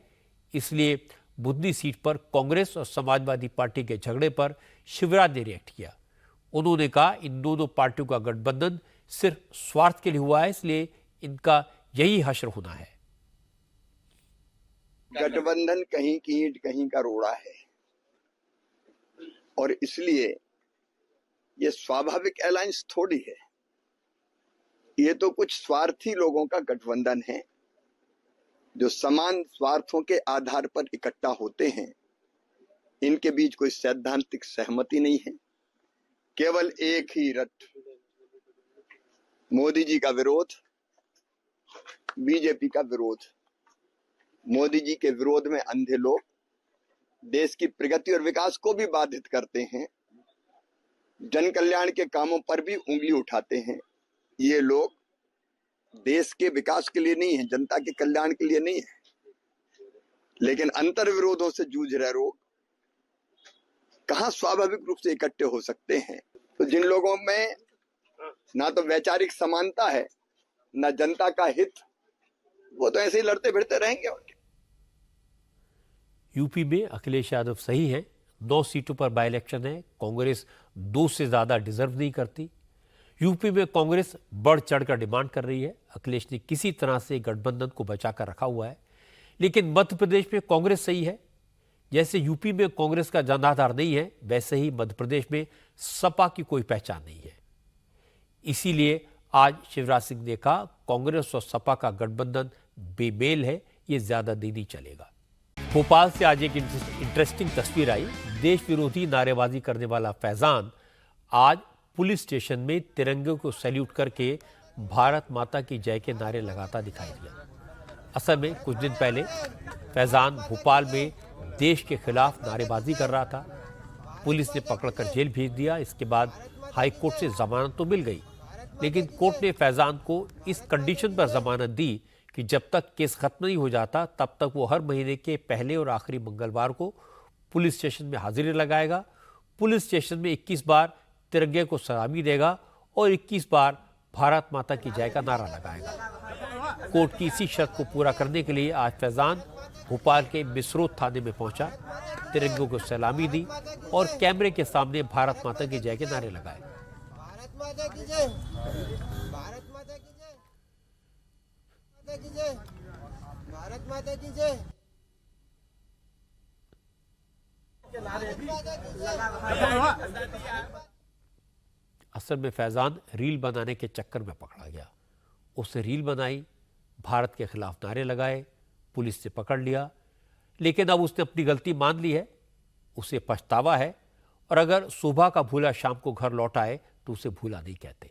इसलिए बुधनी सीट पर कांग्रेस और समाजवादी पार्टी के झगड़े पर शिवराज ने रिएक्ट किया। उन्होंने कहा इन दोनों पार्टियों का गठबंधन सिर्फ स्वार्थ के लिए हुआ है, इसलिए इनका यही हश्र होना है। गठबंधन कहीं की ईंट कहीं का रोड़ा है, और इसलिए ये स्वाभाविक अलायंस थोड़ी है। ये तो कुछ स्वार्थी लोगों का गठबंधन है जो समान स्वार्थों के आधार पर इकट्ठा होते हैं। इनके बीच कोई सैद्धांतिक सहमति नहीं है, केवल एक ही रट, मोदी जी का विरोध, बीजेपी का विरोध। मोदी जी के विरोध में अंधे लोग देश की प्रगति और विकास को भी बाधित करते हैं, जन कल्याण के कामों पर भी उंगली उठाते हैं। ये लोग देश के विकास के लिए नहीं है, जनता के कल्याण के लिए नहीं है। लेकिन अंतर विरोधों से जूझ रहे लोग कहां स्वाभाविक रूप से इकट्ठे हो सकते हैं? तो जिन लोगों में ना तो वैचारिक समानता है ना जनता का हित, वो तो ऐसे ही लड़ते भिड़ते रहेंगे। यूपी में अखिलेश यादव सही है, 9 सीटों पर बाई इलेक्शन है। कांग्रेस 2 से ज्यादा डिजर्व नहीं करती। यूपी में कांग्रेस बढ़ चढ़कर डिमांड कर रही है। अखिलेश ने किसी तरह से गठबंधन को बचाकर रखा हुआ है। लेकिन मध्य प्रदेश में कांग्रेस सही है। जैसे यूपी में कांग्रेस का जनाधार नहीं है, वैसे ही मध्य प्रदेश में सपा की कोई पहचान नहीं है। इसीलिए आज शिवराज सिंह ने कहा कांग्रेस और सपा का गठबंधन बेमेल है, ये ज्यादा दिन नहीं चलेगा। भोपाल से आज एक इंटरेस्टिंग तस्वीर आई। देश विरोधी नारेबाजी करने वाला फैजान आज पुलिस स्टेशन में तिरंगे को सैल्यूट करके भारत माता की जय के नारे लगाता दिखाई दिया। असल में कुछ दिन पहले फैजान भोपाल में देश के खिलाफ नारेबाजी कर रहा था। पुलिस ने पकड़कर जेल भेज दिया। इसके बाद हाई कोर्ट से जमानत तो मिल गई, लेकिन कोर्ट ने फैजान को इस कंडीशन पर जमानत दी कि जब तक केस खत्म नहीं हो जाता तब तक वो हर महीने के पहले और आखिरी मंगलवार को पुलिस स्टेशन में हाजिरी लगाएगा। पुलिस स्टेशन में 21 बार तिरंगे को सलामी देगा और 21 बार भारत माता की जय का नारा लगाएगा। कोर्ट की इसी शर्त को पूरा करने के लिए आज फैजान भोपाल के मिसरोद थाने में पहुंचा, तिरंगे को सलामी दी और कैमरे के सामने भारत माता की जय के नारे लगाए। भारत माता की जय, भारत माता की जय, भारत माता की जय। असल में फैज़ान रील बनाने के चक्कर में पकड़ा गया। उसने रील बनाई, भारत के खिलाफ नारे लगाए, पुलिस से पकड़ लिया, लेकिन अब उसने अपनी गलती मान ली है, उसे पछतावा है और अगर सुबह का भूला शाम को घर लौट आए तो उसे भूला नहीं कहते।